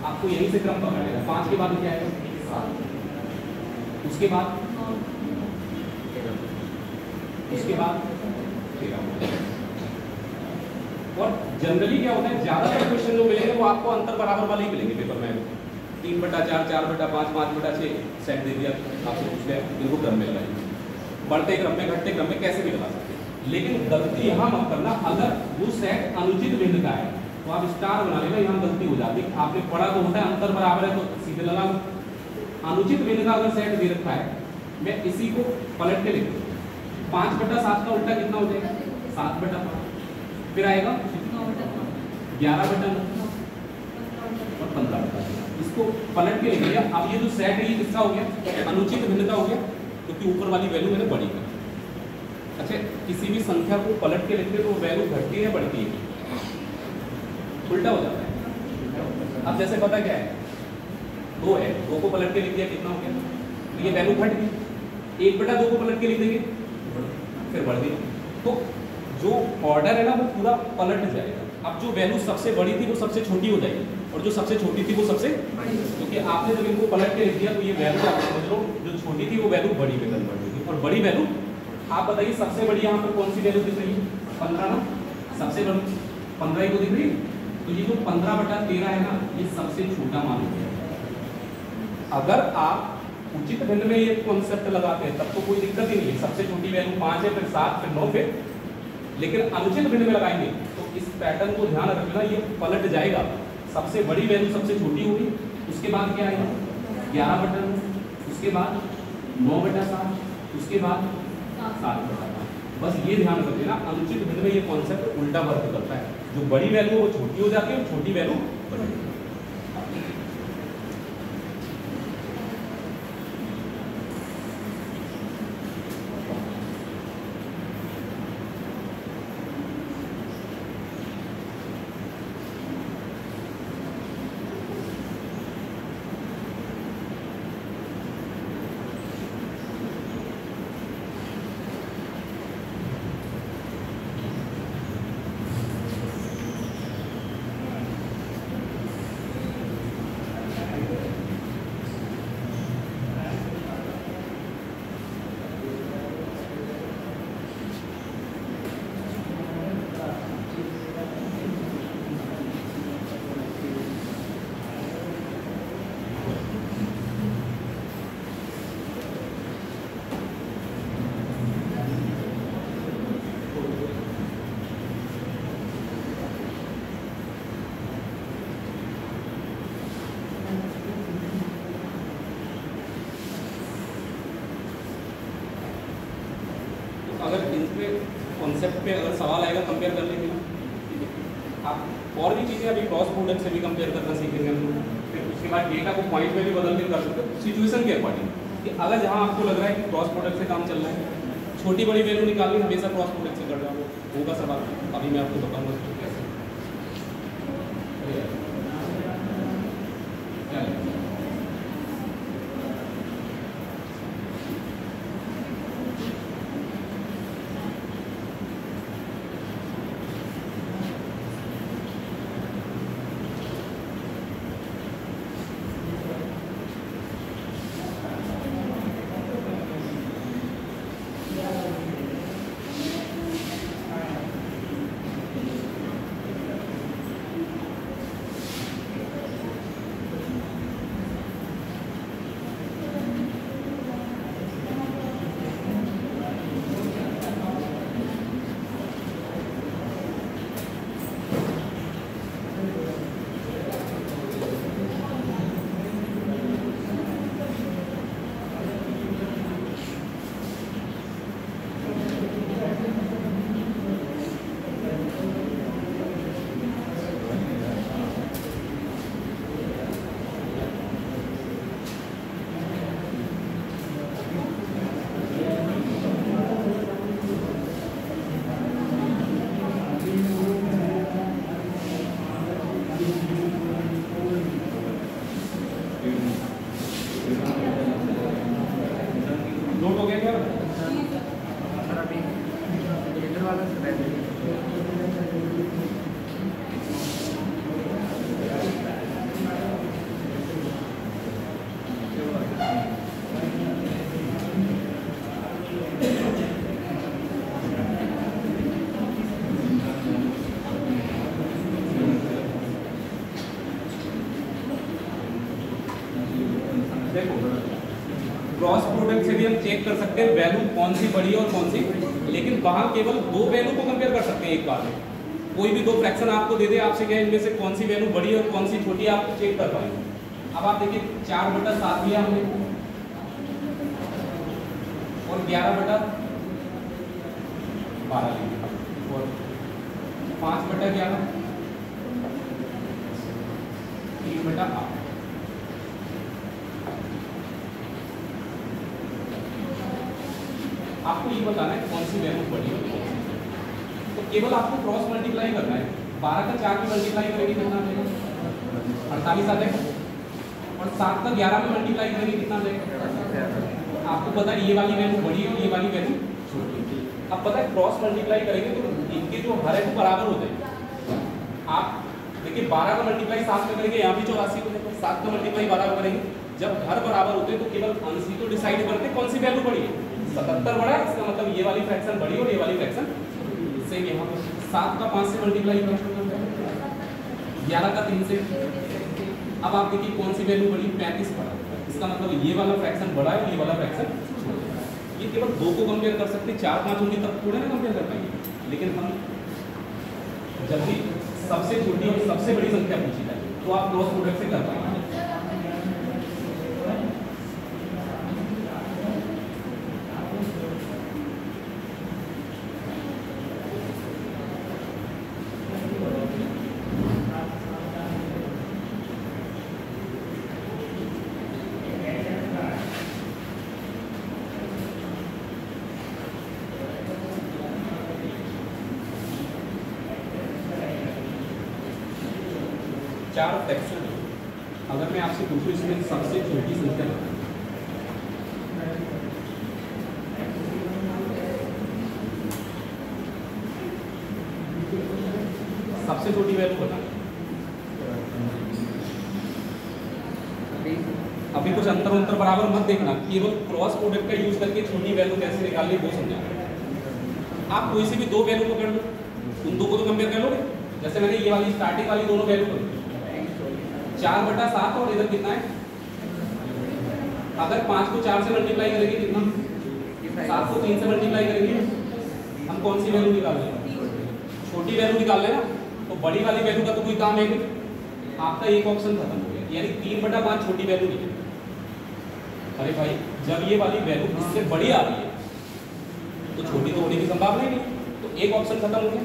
आपको यहीं से क्रम पकड़ लेगा। 5 के बाद क्या आएगा? 7, उसके बाद 13। और जनरली क्या होता है, ज्यादातर क्वेश्चन जो मिलेंगे वो आपको अंतर बराबर वाले ही मिलेंगे पेपर में। 3/4, 4/5, 5/6 सेट दे दिया, आपसे पूछ लिया इनको क्रम में लगाइए। बढ़ते क्रम में घटते क्रम में कैसे भी लगा सकते हैं। लेकिन गलती यहाँ मत करना, अगर वो सेट अनुचित भिन्न का है तो आप स्टार बना लेना, यहाँ गलती हो जाती है। आपने पढ़ा तो होता है अंतर बराबर है तो सीधे लगा लो। अनुचित भिन्न का अगर सेट दे रखा है, मैं इसी को पलट के लिख दूँ। 5/7 का उल्टा कितना हो जाएगा? 7/5। फिर आएगा 11/9 और 15/15। इसको पलट के लिख लिया। अब ये जो सेट है ये किसका हो गया? अनुचित भिन्न का हो गया, क्योंकि ऊपर वाली वैल्यू मैंने बड़ी कर। अच्छा, किसी भी संख्या को पलट के लिखते तो वैल्यू घटती है बढ़ती है? उल्टा हो जाता है। अब जैसे पता क्या है, 2 है, 2 को पलट के लिख दिया कितना हो गया? तो ये वैल्यू घट गई। 1/2 को पलट के लिख देंगे फिर बढ़ गई। तो जो ऑर्डर है ना वो पूरा पलट जाएगा। अब जो वैल्यू सबसे बड़ी थी वो सबसे छोटी हो जाएगी और जो सबसे छोटी थी वो सबसे बड़ी, क्योंकि आपने जब इनको पलट के लिख दिया तो ये वैल्यू आप समझ लो जो छोटी थी वो वैल्यू बड़ी में कन्वर्ट होगी। और बड़ी वैल्यू आप बताइए सबसे बड़ी यहाँ पर कौन सी वैल्यू दिख रही है? 15 ना, सबसे बड़ी 15 ही को दिख रही है। तो ये जो 15/13 है ना ये सबसे छोटा मान हो गया। अगर आप उचित भिन्न में ये कॉन्सेप्ट लगाते हैं तब तो कोई दिक्कत ही नहीं है। सबसे छोटी वैल्यू 5 है, फिर 7, फिर 9, फिर। लेकिन अनुचित भिन्न में लगाएंगे तो इस पैटर्न को ध्यान रखना, ये पलट जाएगा। सबसे बड़ी वैल्यू सबसे छोटी होगी, उसके बाद क्या आएगा? 11/9, उसके बाद 9/7, उसके बाद 7/5। बस ये ध्यान रख देना, अनुचित भिन्न में ये कॉन्सेप्ट उल्टा वर्क करता है। जो बड़ी वैल्यू वो छोटी हो जाती है और छोटी वैल्यू बड़ी। अगर इन पे कॉन्सेप्ट पे अगर सवाल आएगा कंपेयर कर लेंगे ना, आप और भी चीज़ें अभी क्रॉस प्रोडक्ट से भी कंपेयर करना सीखेंगे हम लोग। फिर उसके बाद डेटा को पॉइंट में भी बदल के कर सकते हो सिचुएशन के अकॉर्डिंग, कि अगर जहाँ आपको लग रहा है कि क्रॉस प्रोडक्ट से काम चल रहा है, छोटी बड़ी वैल्यू निकालनी, हमेशा क्रॉस प्रोडक्ट से कर रहा हूँ, होगा सवाल। अभी मैं आपको बताऊँगा कैसे। नोट हो गया क्या? सर अभी इधर वाला से क्रॉस प्रोडक्ट से भी हम चेक कर सकते हैं वैल्यू कौन सी बड़ी है और कौन सी, लेकिन वहाँ केवल दो वैल्यू को कंपेयर कर सकते हैं एक बार में। कोई भी दो फ्रैक्शन आपको दे दे, आपसे कहे इनमें से कौन सी वैल्यू बड़ी है और कौन सी छोटी है, आप चेक कर पाएंगे। अब आप देखिए 4/7 लिया हमने और 11/12 लिया और 5/11 3/8। आपको ये बताना है कौन सी वैल्यू बड़ी है कौन सी, तो केवल आपको क्रॉस मल्टीप्लाई करना है। 12 का 4 में मल्टीप्लाई करेंगे कितना देगा? 48 आ जाएगा। और 7 का 11 में मल्टीप्लाई करेंगे कितना देगा? आपको पता है ये वाली वैल्यू बड़ी है और ये वाली वैल्यू छोटी। अब पता है क्रॉस मल्टीप्लाई करेंगे तो इनके जो हर है वो बराबर होते हैं। आप देखिए 12 का मल्टीप्लाई 7 में करेंगे, यहाँ भी 84 को देखो 7 का मल्टीप्लाई 12 में करेंगे। जब हर बराबर होते हैं तो केवल अंश ही तो डिसाइड करते कौन सी वैल्यू बड़ी है। 77 बड़ा है, इसका मतलब ये वाली फ्रैक्शन बड़ी और ये वाली फ्रैक्शन सेम। यहाँ पर 7 का 5 से मल्टीप्लाई करें, 11 का 3 से। अब आप देखिए कौन सी वैल्यू बड़ी? 35 बड़ा, इसका मतलब ये वाला फ्रैक्शन बड़ा है और ये वाला फ्रैक्शन छोटा है। ये केवल दो को कंपेयर कर सकते हैं, 4-5 होंगी तब थोड़े ना कंपेयर कर पाएंगे। लेकिन हम जब भी सबसे छोटी और सबसे बड़ी संख्या पूछी जाए तो आप क्रॉस प्रोडक्ट से कर पाएंगे। चार फ्रैक्शन, अगर मैं आपसे पूछूं इसमें सबसे छोटी संख्या सबसे छोटी वैल्यू बता। अभी कुछ अंतर बराबर मत देखना, केवल क्रॉस प्रोडक्ट का यूज करके छोटी वैल्यू कैसे निकालनी वो समझा। आप कोई से भी दो वैल्यू पकड़ लो, उन दो को तो कंपेयर कर लोगे। जैसे मैंने ये वाली स्टार्टिंग वाली दोनों वैल्यू कर 4/7 और इधर कितना है? अगर 5 को 4 से मल्टीप्लाई करेंगे कितना? 7 को 3 से मल्टीप्लाई करेंगे, हम कौन सी वैल्यू निकाल लें? छोटी वैल्यू निकाल लेना। तो बड़ी वाली वैल्यू का तो कोई काम है नहीं, आपका एक ऑप्शन खत्म हो गया, यानी 3/5 छोटी वैल्यू नहीं है। अरे भाई जब ये वाली वैल्यू इससे बड़ी आ रही है तो छोटी तो होने की संभावना ही नहीं, तो एक ऑप्शन खत्म हो गया।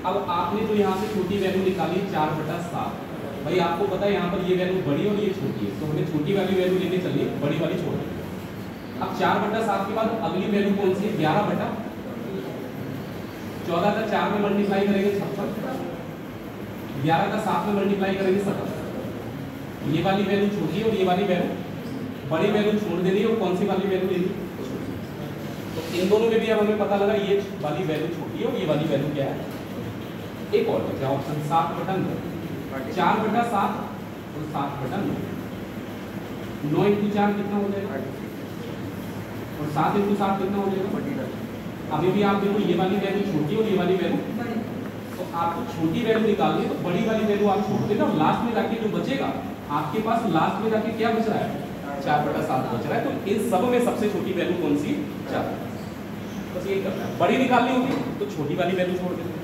अब आपने जो यहाँ से छोटी वैल्यू निकाली 4/7, भाई आपको पता है यहाँ पर ये वैल्यू बड़ी और ये छोटी है, तो हमें छोटी वाली वैल्यू लेके चलिए, बड़ी वाली छोड़ दें। अब 4/7 के बाद अगली वैल्यू कौन सी है? 11/14 का 4 में मल्टीप्लाई करेंगे 56, 11 का 7 में मल्टीप्लाई करेंगे 77। ये वाली वैल्यू छोटी है और ये वाली वैल्यू बड़ी वैल्यू छोड़ देनी है, और कौन सी वाली वैल्यू लेनी है? तो इन दोनों में भी अब हमें पता लगा ये वाली वैल्यू छोटी है और ये वाली वैल्यू क्या है? एक और बचा ऑप्शन 7/9, 4/7 और 7/9। 9 × 4 कितना हो जाएगा? और 7 × 7 कितना हो जाएगा? अभी भी आप देखो ये वाली वैल्यू छोटी और ये वाली वैल्यू, तो आपको छोटी वैल्यू निकालनी है, तो बड़ी वाली वैल्यू आप छोड़ देना और लास्ट में जाके जो बचेगा आपके पास, लास्ट में जाके क्या बच रहा है? 4/7 बच रहा है। तो इन सब में सबसे छोटी वैल्यू कौन सी? 4। बस यही करना है। बड़ी निकालनी होगी तो छोटी वाली वैल्यू छोड़ देते हैं।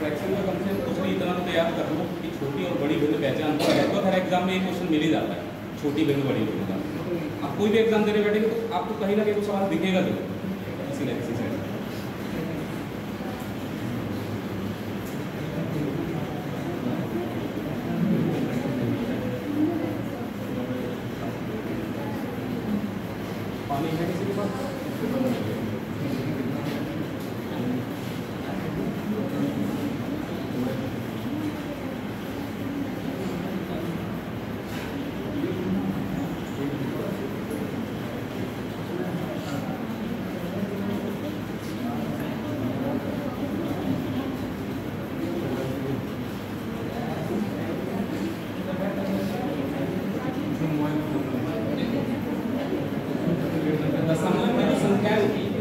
फ्रैक्शन में कम से कम कुछ नहीं, इतना तो याद कर लो कि छोटी और बड़ी वैल्यू पहचान तो है, तो हर एग्जाम में एक क्वेश्चन मिल ही जाता है छोटी वैल्यू बड़ी वैल्यू का। आप कोई भी एग्जाम देने बैठेंगे तो आपको कहीं ना कहीं तो सवाल दिखेगा जरूर किसी न किसी साइड। पानी है किसी के पास? दशमलव में जो संख्या होती है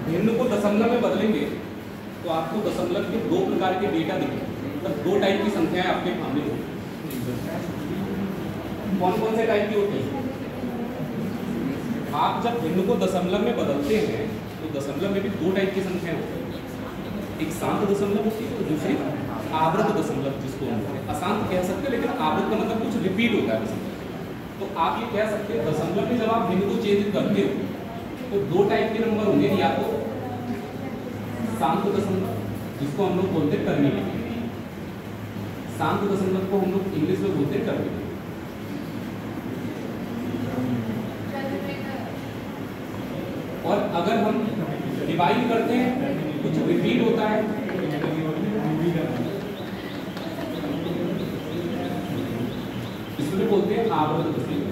भिन्न को दशमलव में बदलेंगे तो आपको दशमलव के 2 प्रकार के डेटा दिखेंगे, मतलब 2 टाइप की संख्याएं आपके सामने होंगी। कौन कौन से टाइप की होती है? आप जब भिन्न को दशमलव में बदलते हैं तो दशमलव में भी दो टाइप की संख्याएं होती हैं, एक शांत दशमलव होती है और दूसरी आवृत दशमलव, जिसको हम अशांत कह सकते हैं, लेकिन आवृत का मतलब कुछ रिपीट होता है दशमलव। तो आप ये कह सकते हैं दशमलव में जब आप भिन्न को चेंज करते हो तो दो टाइप के नंबर होंगे, या तो शांत दशमलव जिसको हम लोग बोलते हैं टर्मिनेटिव, शांत दशमलव को हम लोग इंग्लिश में बोलते हैं टर्मिनेटिव। और अगर हम डिवाइड करते हैं कुछ रिपीट होता है, इसमें बोलते हैं आवृत दशमलव।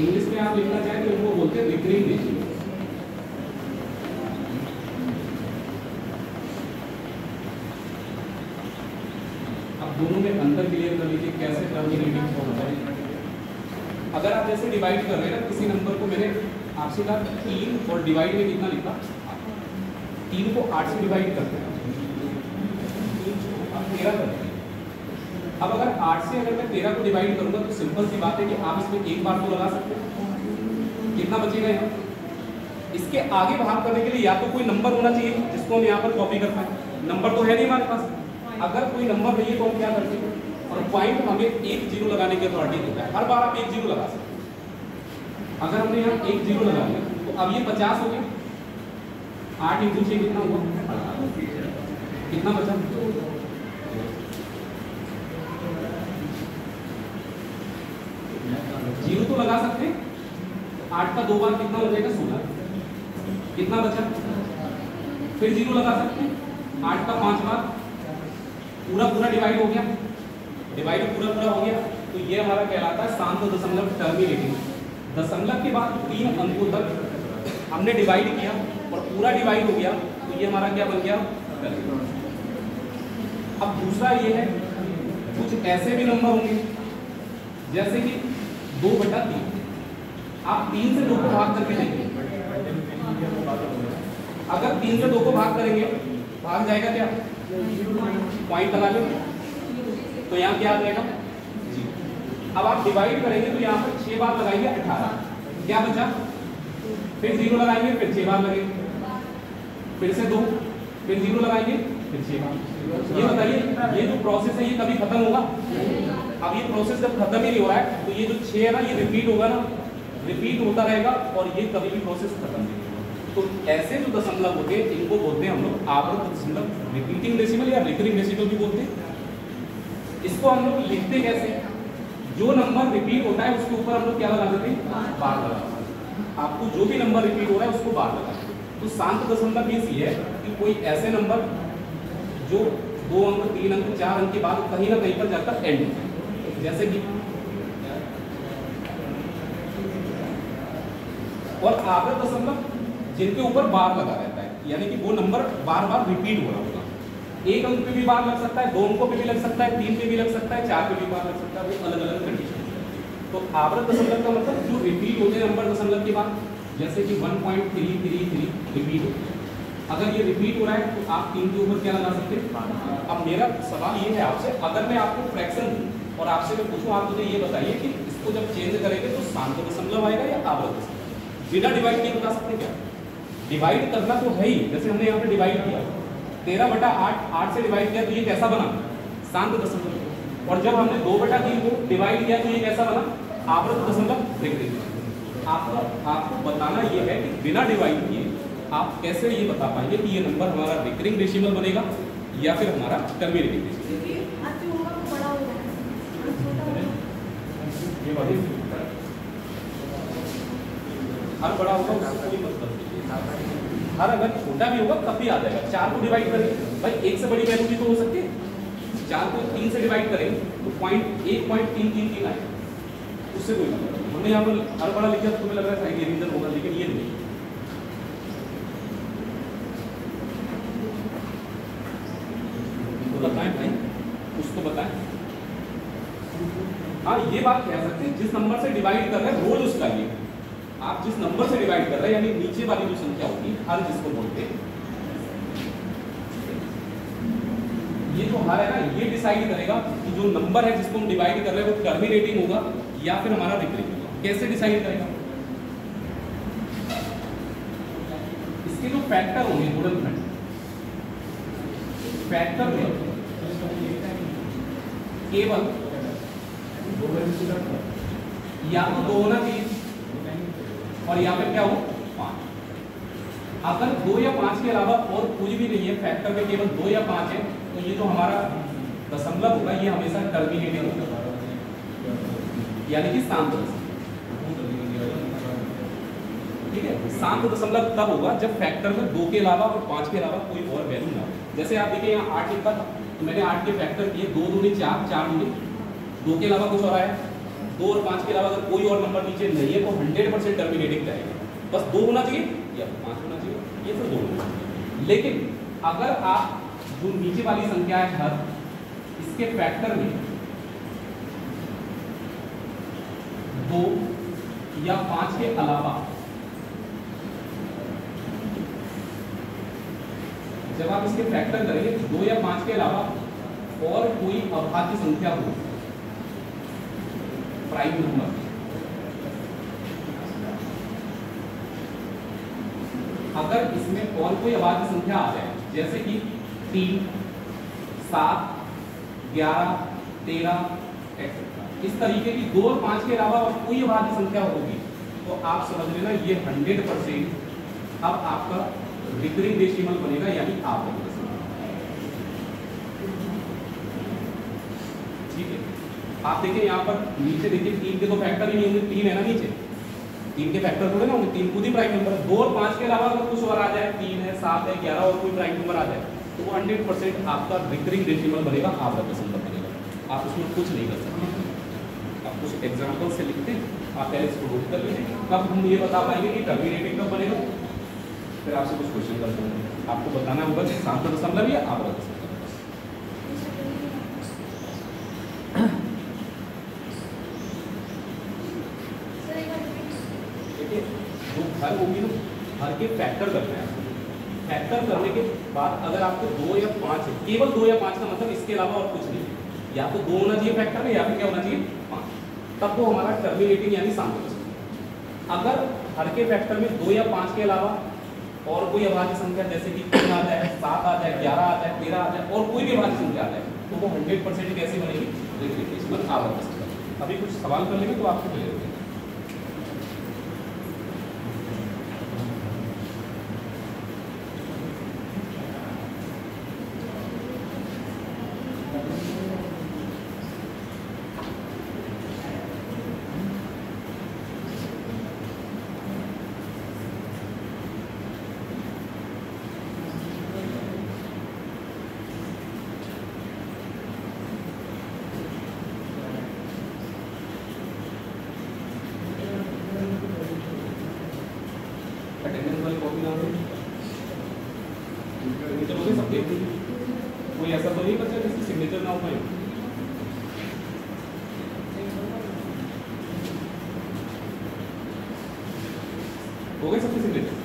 इंग्लिश में आप लिखना चाहें तो उनको बोलते हैं रिकरिंग डेसिमल। अब दोनों में अंतर क्लियर कर लीजिए कैसे टर्मिनेटिव होता है। अगर आप जैसे डिवाइड कर रहे हैं ना किसी नंबर को, मैंने आपसे कहा 3 और डिवाइड में कितना लिखा, 3 को 8 से डिवाइड करते हैं 13 करते हैं। अब अगर 8 से अगर मैं 13 को डिवाइड करूंगा तो सिंपल सी बात है कि आप इसमें एक बार तो लगा सकते हैं, कितना बचेगा यहाँ। इसके आगे भाग करने के लिए या तो कोई नंबर होना चाहिए जिसको हम यहाँ पर कॉपी कर पाए, नंबर तो है नहीं हमारे पास। अगर कोई नंबर नहीं है तो हम क्या करते हैं, और पॉइंट हमें 1 0 लगाने की अथॉरिटी देता है, हर बार आप 1 0 लगा सकते हैं। अगर हमने यहाँ 1 0 लगा लिया तो अब ये 50 हो गया, 8 × 6 कितना हुआ, कितना बचा, जीरो तो लगा सकते हैं। 8 का 2 बार कितना हो जाएगा, 16, कितना बचा, फिर 0 लगा सकते हैं। 8 का 5 बार पूरा डिवाइड हो गया, डिवाइड पूरा हो गया, तो ये हमारा कहलाता है शांत दशमलव टर्मिनेटिव। दशमलव के बाद 3 अंकों तक हमने डिवाइड किया और पूरा डिवाइड हो गया, तो ये हमारा क्या बन गया, टर्मिनेटिव। अब दूसरा ये है, कुछ ऐसे भी नंबर होंगे जैसे कि 2/3, आप 3 से 2 को भाग करके देखेंगे। अगर 3 से 2 को भाग करेंगे, भाग जाएगा क्या, पॉइंट लगा लो, तो यहाँ क्या आ जाएगा, अब आप डिवाइड करेंगे तो यहाँ पर 6 बार लगाएंगे 18, क्या बचा, फिर 0 लगाएंगे, फिर 6 बार लगेंगे, फिर से 2, फिर 0 लगाएंगे, फिर 6 बार। ये बताइए ये जो प्रोसेस है ये कभी खत्म होगा? अब ये प्रोसेस जब खत्म ही नहीं हो रहा है तो ये जो 6 है ना, ये रिपीट होगा ना, रिपीट होता रहेगा और ये कभी भी प्रोसेस खत्म नहीं होगा। तो ऐसे जो दशमलव होते हैं इनको बोलते हैं हम लोग आवृत दशमलव, रिपीटिंग डेसिमल या रिकरिंग डेसिमल भी बोलते हैं। इसको हम लोग लिखते कैसे, जो नंबर रिपीट होता है उसके ऊपर हम लोग क्या लगा देते हैं, बार लगा देते हैं। आपको जो भी नंबर रिपीट हो रहा है उसको बार लगा देते हैं। तो शांत दशमलव मीन्स ये है कि कोई ऐसे नंबर जो 2 अंक 3 अंक 4 अंक के बाद कहीं ना कहीं पर जाकर एंड होता है, जैसे कि, और आवृत दशमलव जिनके ऊपर बार लगा रहता है, यानी कि वो नंबर बार बार रिपीट हो रहा होगा। 1 अंक पे भी बार लग सकता है, 2 अंकों पे भी लग सकता है, 3 पे भी लग सकता है, 4 पे भी बार लग सकता है, वो अलग अलग कंडीशन है। तो आवृत दशमलव का मतलब जो रिपीट होते हैं नंबर दशमलव के बाद, जैसे कि 1.333 रिपीट होते हैं। अगर ये रिपीट हो रहा है तो आप 3 के ऊपर क्या लगा सकते हैं। अब मेरा सवाल ये है आपसे, अगर मैं आपको फ्रैक्शन दूं और आपसे मैं पूछूं आप मुझे ये बताइए कि इसको जब चेंज करेंगे तो शांत दशमलव आएगा या आवृत दशमलव, बिना डिवाइड किए बता सकते हैं क्या? डिवाइड करना तो है ही, जैसे हमने यहाँ पे डिवाइड किया 13/8, 8 से डिवाइड किया तो ये कैसा बना, शांत दशमलव। और जब हमने 2/3 को डिवाइड किया तो ये कैसा बना, आवृत दशमलव, रिकरिंग। आपको बताना ये है कि बिना डिवाइड किए आप कैसे ये बता पाएंगे कि ये नंबर हमारा रिकरिंग डेसिमल बनेगा या फिर हमारा टर्मिनेटिव डेसिमल। हर बड़ा होगा उसको कोई मतलब नहीं, हर अगर छोटा भी होगा तब भी आ जाएगा। 4 को डिवाइड करेंगे भाई, 1 से बड़ी वैल्यू भी तो हो सकती है। 4 को 3 से डिवाइड करेंगे तो 1.333 आएगा, उससे कोई मतलब नहीं। हमने यहाँ पर हर बड़ा लिखा तो तुम्हें लग रहा है ये रीजन होगा, लेकिन ये नहीं। तो बताएं भाई, उसको बताएं। हाँ ये बात कह सकते हैं, जिस नंबर से डिवाइड कर रहे हैं रोल उसका ये, आप जिस नंबर से डिवाइड कर रहे हैं यानी नीचे वाली जो संख्या होगी हर जिसको बोलते हैं, ये जो हर है ना ये डिसाइड करेगा कि जो नंबर है जिसको हम डिवाइड कर रहे हैं वो टर्मिनेटिंग होगा या फिर हमारा रिकरिंग होगा। कैसे डिसाइड करेगा, फैक्टर होंगे गुणनखंड, फैक्टर में केवल या तो 2 होना चाहिए और या फिर क्या हो 5। अगर 2 या 5 के अलावा और कुछ भी नहीं है, फैक्टर में केवल 2 या 5 है, तो ये जो हमारा दशमलव होगा ये हमेशा टर्मिनेटिंग होगा, यानी कि शांत दशमलव। ठीक है, शांत दशमलव तब होगा जब फैक्टर में 2 के अलावा और 5 के अलावा कोई और वैल्यू ना हो। जैसे आप देखिए यहाँ 8 लिखा था, तो मैंने 8 के फैक्टर किए, 2 दूनी 4, 4 दूनी 2 के अलावा कुछ और आया, 2 और 5 के अलावा अगर कोई और नंबर नीचे नहीं है तो 100% टर्मिनेटिंग जाएगा। बस 2 होना चाहिए या 5 होना चाहिए, ये फिर 2 होना चाहिए। लेकिन अगर आप जो नीचे वाली संख्या है हर, इसके फैक्टर में 2 या 5 के अलावा, जब आप इसके फैक्टर करेंगे तो 2 या 5 के अलावा और कोई अभाज्य संख्या हो, प्राइम नंबर, अगर इसमें और कोई अभाज्य संख्या आ जाए, जैसे कि 3, 7, 11, 13 एक्सेट्रा, इस तरीके की 2 और 5 के अलावा और कोई अभाज्य संख्या होगी, तो आप समझ लेना ये 100% अब आपका रिकरिंग डेसिमल बनेगा, यानी आप ठीक है। आप देखिए यहाँ पर नीचे देखिए 3 के तो फैक्टर ही नहीं होंगे, 3 है ना नीचे, 3 के फैक्टर थोड़े ना होंगे, 3 खुद ही प्राइम नंबर है। 2 और 5 के अलावा अगर कुछ और आ जाए, 3 है, 7 है, 11 और कोई प्राइम नंबर आ जाए, तो वो 100% आपका रिकरिंग डेसिमल बनेगा, आपका दशमलव बनेगा। आप उसमें कुछ नहीं कर सकते। आप कुछ एग्जाम्पल से लिखते हैं, आप पहले इसको नोट कर लीजिए, कब हम ये बता पाएंगे कि टर्मिनेटिंग कब बनेगा। फिर आपसे कुछ क्वेश्चन करते हैं, आपको बताना होगा कि शांत दशमलव या आपका दशमलव। हर होगी ना, हर के फैक्टर करना है। फैक्टर करने के बाद अगर आपको 2 या 5 है, केवल 2 या 5 का मतलब इसके अलावा और कुछ नहीं है, या तो 2 होना चाहिए फैक्टर में या फिर क्या होना चाहिए 5, तब वो हमारा टर्मिनेटिंग यानी शांत दशमलव। अगर हर के फैक्टर में 2 या 5 के अलावा और कोई अभाज्य संख्या, जैसे कि 3 आ जाए, 7 आ जाए, 11 आ जाए, 13 आ जाए और कोई भी अभाज्य संख्या आ जाए, तो वो 100% कैसी बनेगी, रिकरिंग डेसिमल आपका दशमलव। अभी कुछ सवाल कर लेंगे तो आपको क्लियर हो जाएगा। कोई ऐसा तो नहीं बचा जिसकी सिग्नेचर ना हो पाए? हो गए सबकी सिग्नेचर?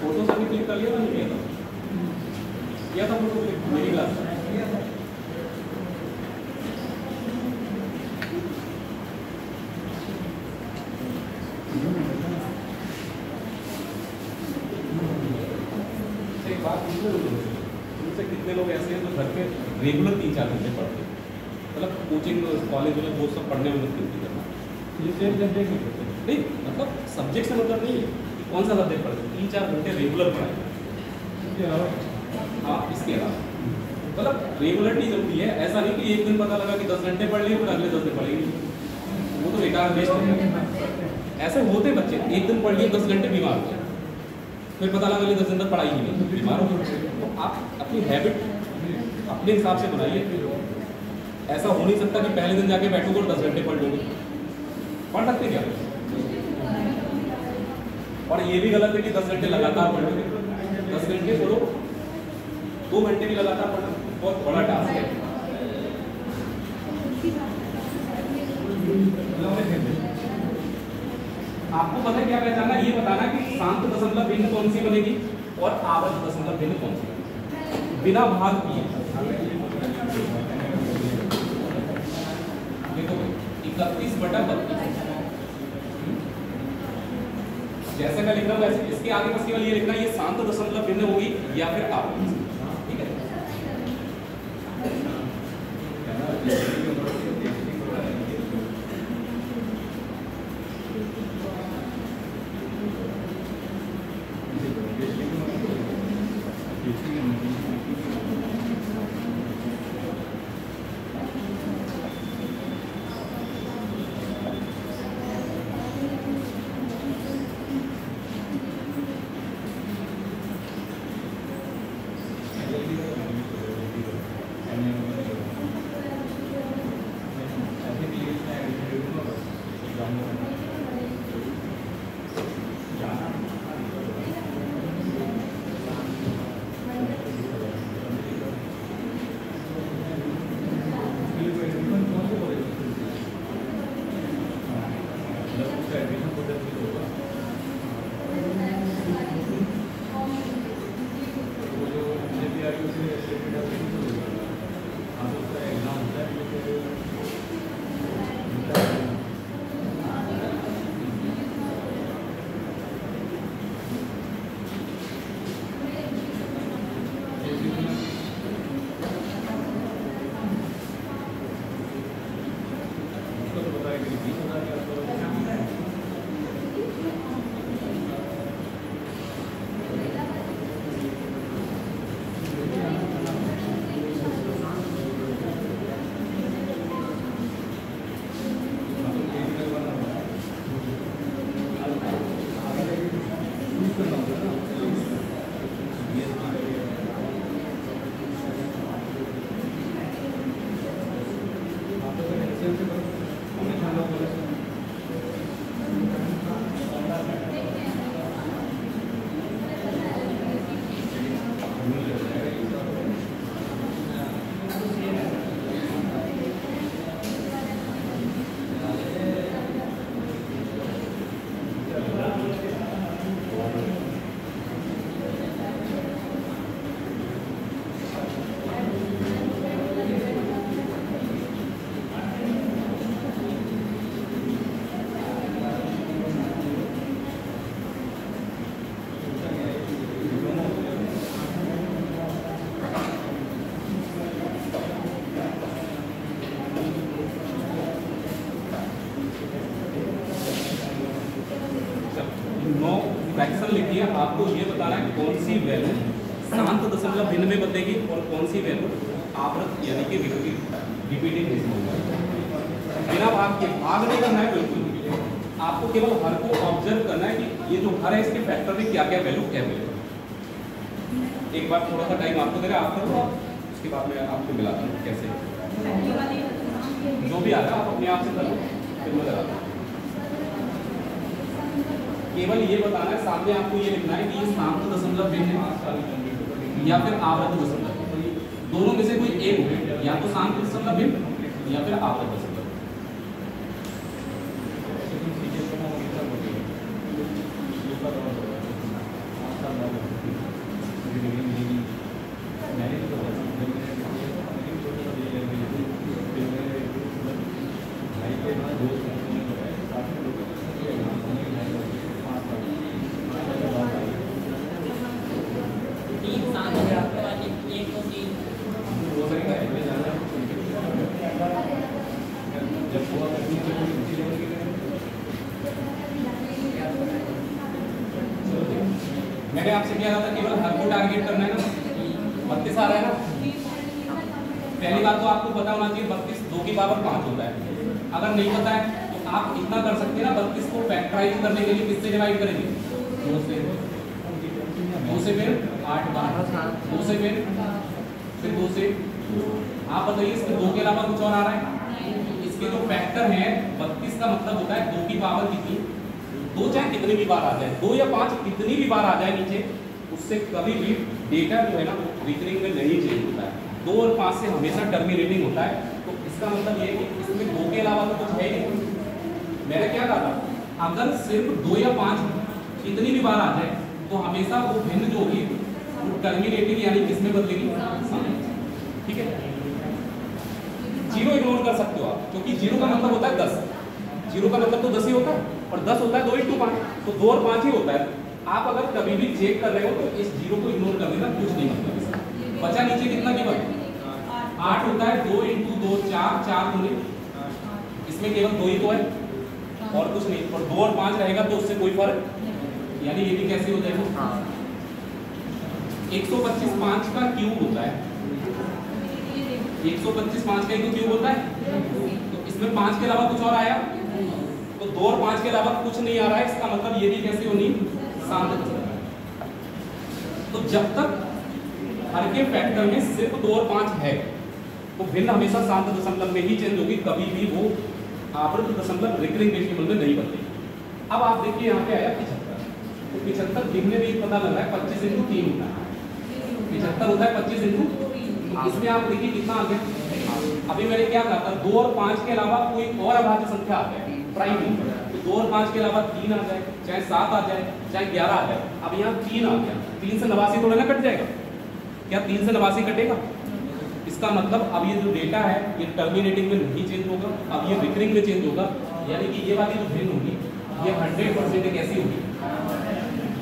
फोटो सभी क्लिक कर लिया था, नहीं किया था? किया था फोटो क्लिक मेरी क्लास में। एक बात पूछो, तुमसे कितने लोग ऐसे हैं जो घर पे रेगुलर 3-4 घंटे पढ़ते हैं, मतलब कोचिंग कॉलेज में वो सब पढ़ने में मत करना, नहीं मतलब सब्जेक्ट से मतलब नहीं है कौन सा सब्जेक्ट पढ़ते, 3-4 घंटे रेगुलर पढ़ाएंगे। हाँ, इसके अलावा मतलब रेगुलरिटी जरूरी है। ऐसा नहीं कि एक दिन पता लगा कि 10 घंटे पढ़ लिए फिर अगले 10 दिन पढ़ेंगे, वो तो बेकार वेस्ट हो गया। ऐसे होते बच्चे, एक दिन पढ़ लिए 10 घंटे बीमार हो गए, फिर पता लगा अगले 10 दिन तक पढ़ाई ही नहीं, बीमार हो गए। तो आप अपनी हैबिट अपने हिसाब से बनाइए। ऐसा हो नहीं सकता कि पहले दिन जाके बैठोगे और 10 घंटे पढ़ लोगे, पढ़ सकते क्या? और ये भी गलत है कि 10 घंटे लगातार पढ़ोगे। 10 घंटे पढ़ो, 2 घंटे भी लगातार पढ़ो, बहुत बड़ा टास्क है। आपको पता है क्या पहचानना, ये बताना कि शांत दशमलव भिन्न कौन सी बनेगी और आवर्त दशमलव भिन्न कौन सी बनेगी बिना भाग किए। देखो 31/32 जैसे मैं लिख रहा हूँ वैसे इसके आगे बस केवल ये लिखना, ये शांत दशमलव भिन्न होगी या फिर आवर्त, ठीक है। फ्रैक्शन लिखिए, आपको ये बताना है कौन सी वैल्यू शांत दशमलव भिन्न में बदलेगी और कौन सी वैल्यू आवर्त यानी कि रिपीटिंग डेसिमल। बिना भाग के, भाग नहीं करना है बिल्कुल भी, आपको केवल हर को ऑब्जर्व करना है कि ये जो हर है इसके फैक्टर में क्या क्या वैल्यू अवेलेबल। एक बार थोड़ा सा टाइम आपको दे रहा है, आप करो, उसके बाद मैं आपको मिलाता हूँ कैसे जो भी आ रहा है आप अपने आप से करो, फिर मैं लगाता हूँ। केवल ये बताना है, सामने आपको ये लिखना है कि ये शांत दशमलव भिन्न है या फिर आवर्त दशमलव, दोनों में से कोई एक हो, या तो शांत दशमलव भिन्न या फिर आवर्त दशमलव। मैंने आपसे क्या कहा था, केवल हर को टारगेट करना है ना। 32 आ रहा है ना, पहली बात तो आपको पता होना चाहिए 32 2 की पावर 5 होता है। अगर नहीं पता है तो आप इतना कर सकते हैं ना, 32 को फैक्टराइज करने के लिए किससे डिवाइड करेंगे? 2 से फिर 8 बार, 2 से फिर 2 से। आप बताइए इसमें 2 के अलावा कुछ और आ रहा है? इसके जो फैक्टर है 32 का मतलब होता है 2 की पावर कितनी, 2 चाहे कितनी भी बार आ जाए, 2 या 5 कितनी भी बार आ जाए नीचे, उससे कभी भी डेटा जो है ना वो रिकरिंग में नहीं चेंज होता है। 2 और 5 से हमेशा टर्मिनेटिंग होता है। तो इसका मतलब ये है कि इसमें 2 के अलावा तो कुछ है नहीं। मैंने क्या कहा था अगर सिर्फ 2 या 5 कितनी भी बार आ जाए तो हमेशा वो भिन्न जो होगी वो टर्मिनेटिंग यानी किसमें बदलेगी, ठीक है। जीरो इग्नोर कर सकते हो आप, क्योंकि जीरो का मतलब होता है 10, जीरो का मतलब तो 10 ही होता है, और 10 होता है 2 × 5, तो 2 और 5 ही होता है। आप अगर कभी भी चेक कर रहे हो तो इस जीरो को इग्नोर कर देना, कुछ नहीं मतलब इसका। बचा नीचे कितना केवल 8 होता है, 2 × 2 4, 4 दूनी, इसमें केवल 2 ही तो है और कुछ नहीं, और 2 और 5 रहेगा तो उससे कोई फर्क, यानी ये भी कैसे हो जाएगा 125 5 का क्यूब होता है, 125 5 का एक क्यूब होता है, तो इसमें 5 के अलावा कुछ और आया तो 2 और 5 के अलावा कुछ नहीं आ रहा है, इसका मतलब ये भी कैसे होनी, शांत दशमलव। तो जब तक हर के फैक्टर में सिर्फ 2 और 5 है तो भिन्न हमेशा शांत दशमलव में ही चेंज होगी, कभी भी वो आवर्त दशमलव रिकरिंग डेसिमल में नहीं बदलेगी। अब आप देखिए यहाँ पे आया 75, तो 75 दिखने में पता लग रहा है 25 × 3 होता है, 75 होता है 25 × इसमें आप देखिए कितना आ गया। अभी मैंने क्या कहा था 2 और 5 के अलावा कोई और अभाज्य संख्या आ जाए प्राइम नंबर, तो 2 और 5 के अलावा 3 आ जाए, चाहे 7 आ जाए, चाहे 11 आ जाए। अब यहाँ 3 आ गया, 3 से 89 थोड़ा ना कट जाएगा, क्या 3 से 89 कटेगा? इसका मतलब अब ये जो डेटा है ये टर्मिनेटिंग में नहीं चेंज होगा, अब ये रिकरिंग में चेंज होगा, यानी कि ये वाली जो भिन्न होगी ये 100% कैसी होगी,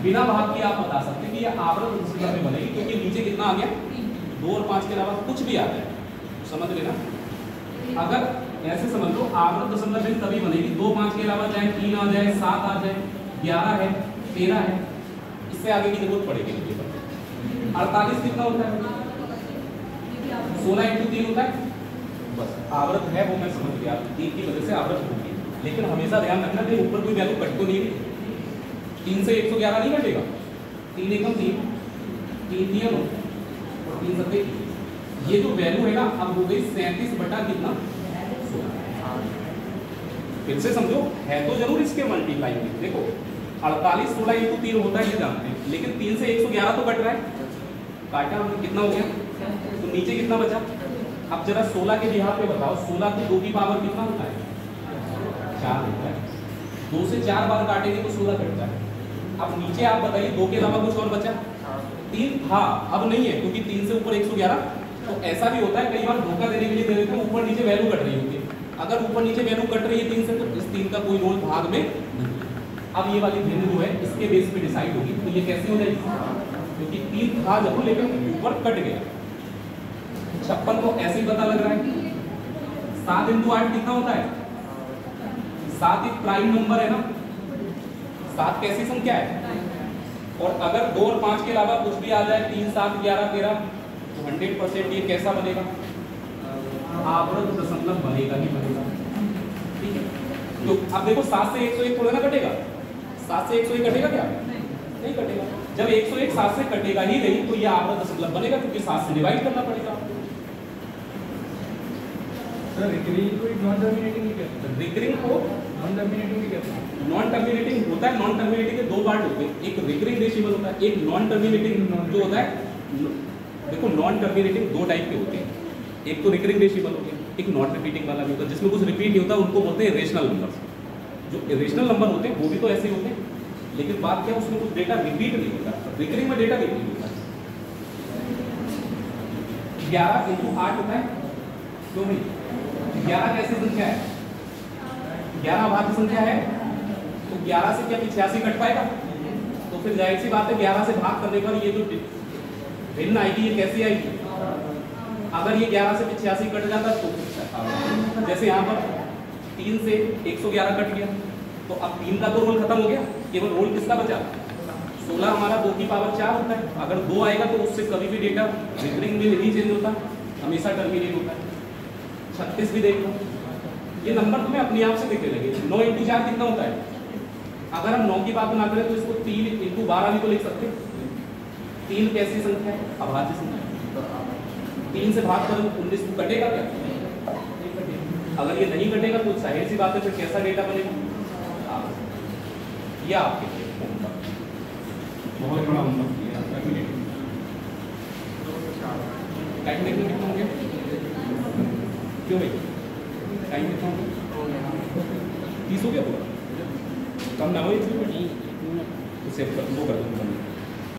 बिना भाग के आप बता सकते हैं कि ये आवर्त दशमलव में बनेगी, क्योंकि नीचे कितना आ गया 2 और 5 के अलावा कुछ भी आ जाए, समझ लेना। अगर ऐसे समझ लो आवर्त दशमलव में तभी बनेगी 2 5 के अलावा चाहे 3 आ जाए, 7 आ जाए, 11 है, 13 है, इससे आगे की जरूरत पड़ेगी नहीं। 48 कितना होता है 16 × 3 होता है, बस आवर्त है वो मैं समझ गया, 3 की वजह से आवर्त होगी, लेकिन हमेशा ध्यान रखना कि ऊपर कोई वैल्यू कट तो नहीं रही, 3 से 111 नहीं कटेगा, 3 एकम 3, 3 3 और 3 7 ये जो वैल्यू है ना अब हो गई 37 बटा कितना 16। फिर से समझो है तो जरूर इसके मल्टीप्लाई में, देखो 48 16 × 3 होता है ये जानते हैं, लेकिन 3 से 111 तो कट रहा है, काटा हमने कितना हो गया, तो नीचे कितना बचा। अब जरा 16 के बिहार पे बताओ, 16 को 2 की पावर कितना होता है 4 होता है, 2 से 4 बार काटेंगे तो 16 कटता है। अब नीचे आप बताइए 2 के अलावा कुछ और बचा 3, हाँ अब नहीं है क्योंकि 3 से ऊपर 111, तो ऐसा भी होता है कई बार धोखा देने के लिए दे देते हैं ऊपर नीचे वैल्यू कट रही होती है, अगर ऊपर नीचे वैल्यू कट रही है 3 से तो इस 3 का कोई रोल भाग में नहीं। अब ये वाली भिन्न जो है इसके बेस पे डिसाइड होगी, तो ये कैसे हो जाएगी, क्योंकि 3 था जब लेकिन ऊपर कट गया। 56 को ऐसे ही पता लग रहा है, 7 × 8 कितना होता है, 7 एक प्राइम नंबर है ना, 7 कैसी संख्या है, और अगर 2 और 5 के अलावा कुछ भी आ जाए 3 7 11 13 तो 100% ये कैसा बनेगा, आवर्त दशमलव बनेगा ही बनेगा, ठीक है। तो अब देखो 7 से 101 थोड़ा ना कटेगा, 7 से 101 कटेगा क्या, नहीं कटेगा। जब 101 7 से कटेगा ही नहीं तो ये आवर्त दशमलव बनेगा, क्योंकि 7 से डिवाइड करना पड़ेगा। सर रिकरिंग को नॉन टर्मिनेटिंग ही कहते हैं, रिकरिंग को नॉन टर्मिनेटिंग भी कहते हैं। नॉन टर्मिनेटिंग होता है, नॉन टर्मिनेटिंग के 2 पार्ट होते हैं, एक रिकरिंग डेसिमल होता है, एक नॉन टर्मिनेटिंग जो होता है। देखो नॉन टर्मिनेटिंग 2 टाइप के होते हैं, एक तो रिकरिंग डेसिमल हो गया, एक नॉन रिपीटिंग वाला भी होता है, जिसमें कुछ रिपीट नहीं होता, उनको बोलते हैं रेशनल नंबर्स। जो इरेशनल नंबर होते हैं वो भी तो ऐसे ही होते हैं, लेकिन बात क्या है उसमें कुछ डेटा रिपीट नहीं होता, रिकरिंग में डेटा रिपीट होता है। 11 × 8 होता है, क्यों नहीं, 11 कैसी संख्या है, 11 अभाज्य संख्या है, तो 11 से क्या 85 कट पाएगा, तो फिर जाहिर सी बात है 11 से भाग करने पर ये जो भिन्न आएगी ये कैसी आएगी, अगर ये 11 से 85 कट जाता तो जैसे यहाँ पर 3 से 111 कट गया, तो अब 3 का तो रोल खत्म हो गया, केवल रोल किसका बचा 16, हमारा 2 की पावर 4 होता है, अगर 2 आएगा तो उससे कभी भी डेटा रिकरिंग में नहीं चेंज होता, हमेशा टर्मिनेट होता है। 36 भी देख लो, ये नंबर तुम्हें अपने आप से दिखने लगे। 9 × 4 कितना होता है, अगर हम 9 की बात ना करें तो इसको 3 × 12 भी तो लिख सकते हैं। 3 कैसी संख्या है, अभाज्य संख्या, 3 से भाग करो 19 को कटेगा क्या, अगर ये नहीं कटेगा तो जाहिर सी बात है फिर कैसा डेटा बनेगा, या आपके लिए बहुत बड़ा टाइम देखने कितना हो गया, क्यों भाई टाइम कितना हो गया, 30 हो गया पूरा। कम ना हो ये नहीं 1 मिनट तो सेव कर वो कर दूँगा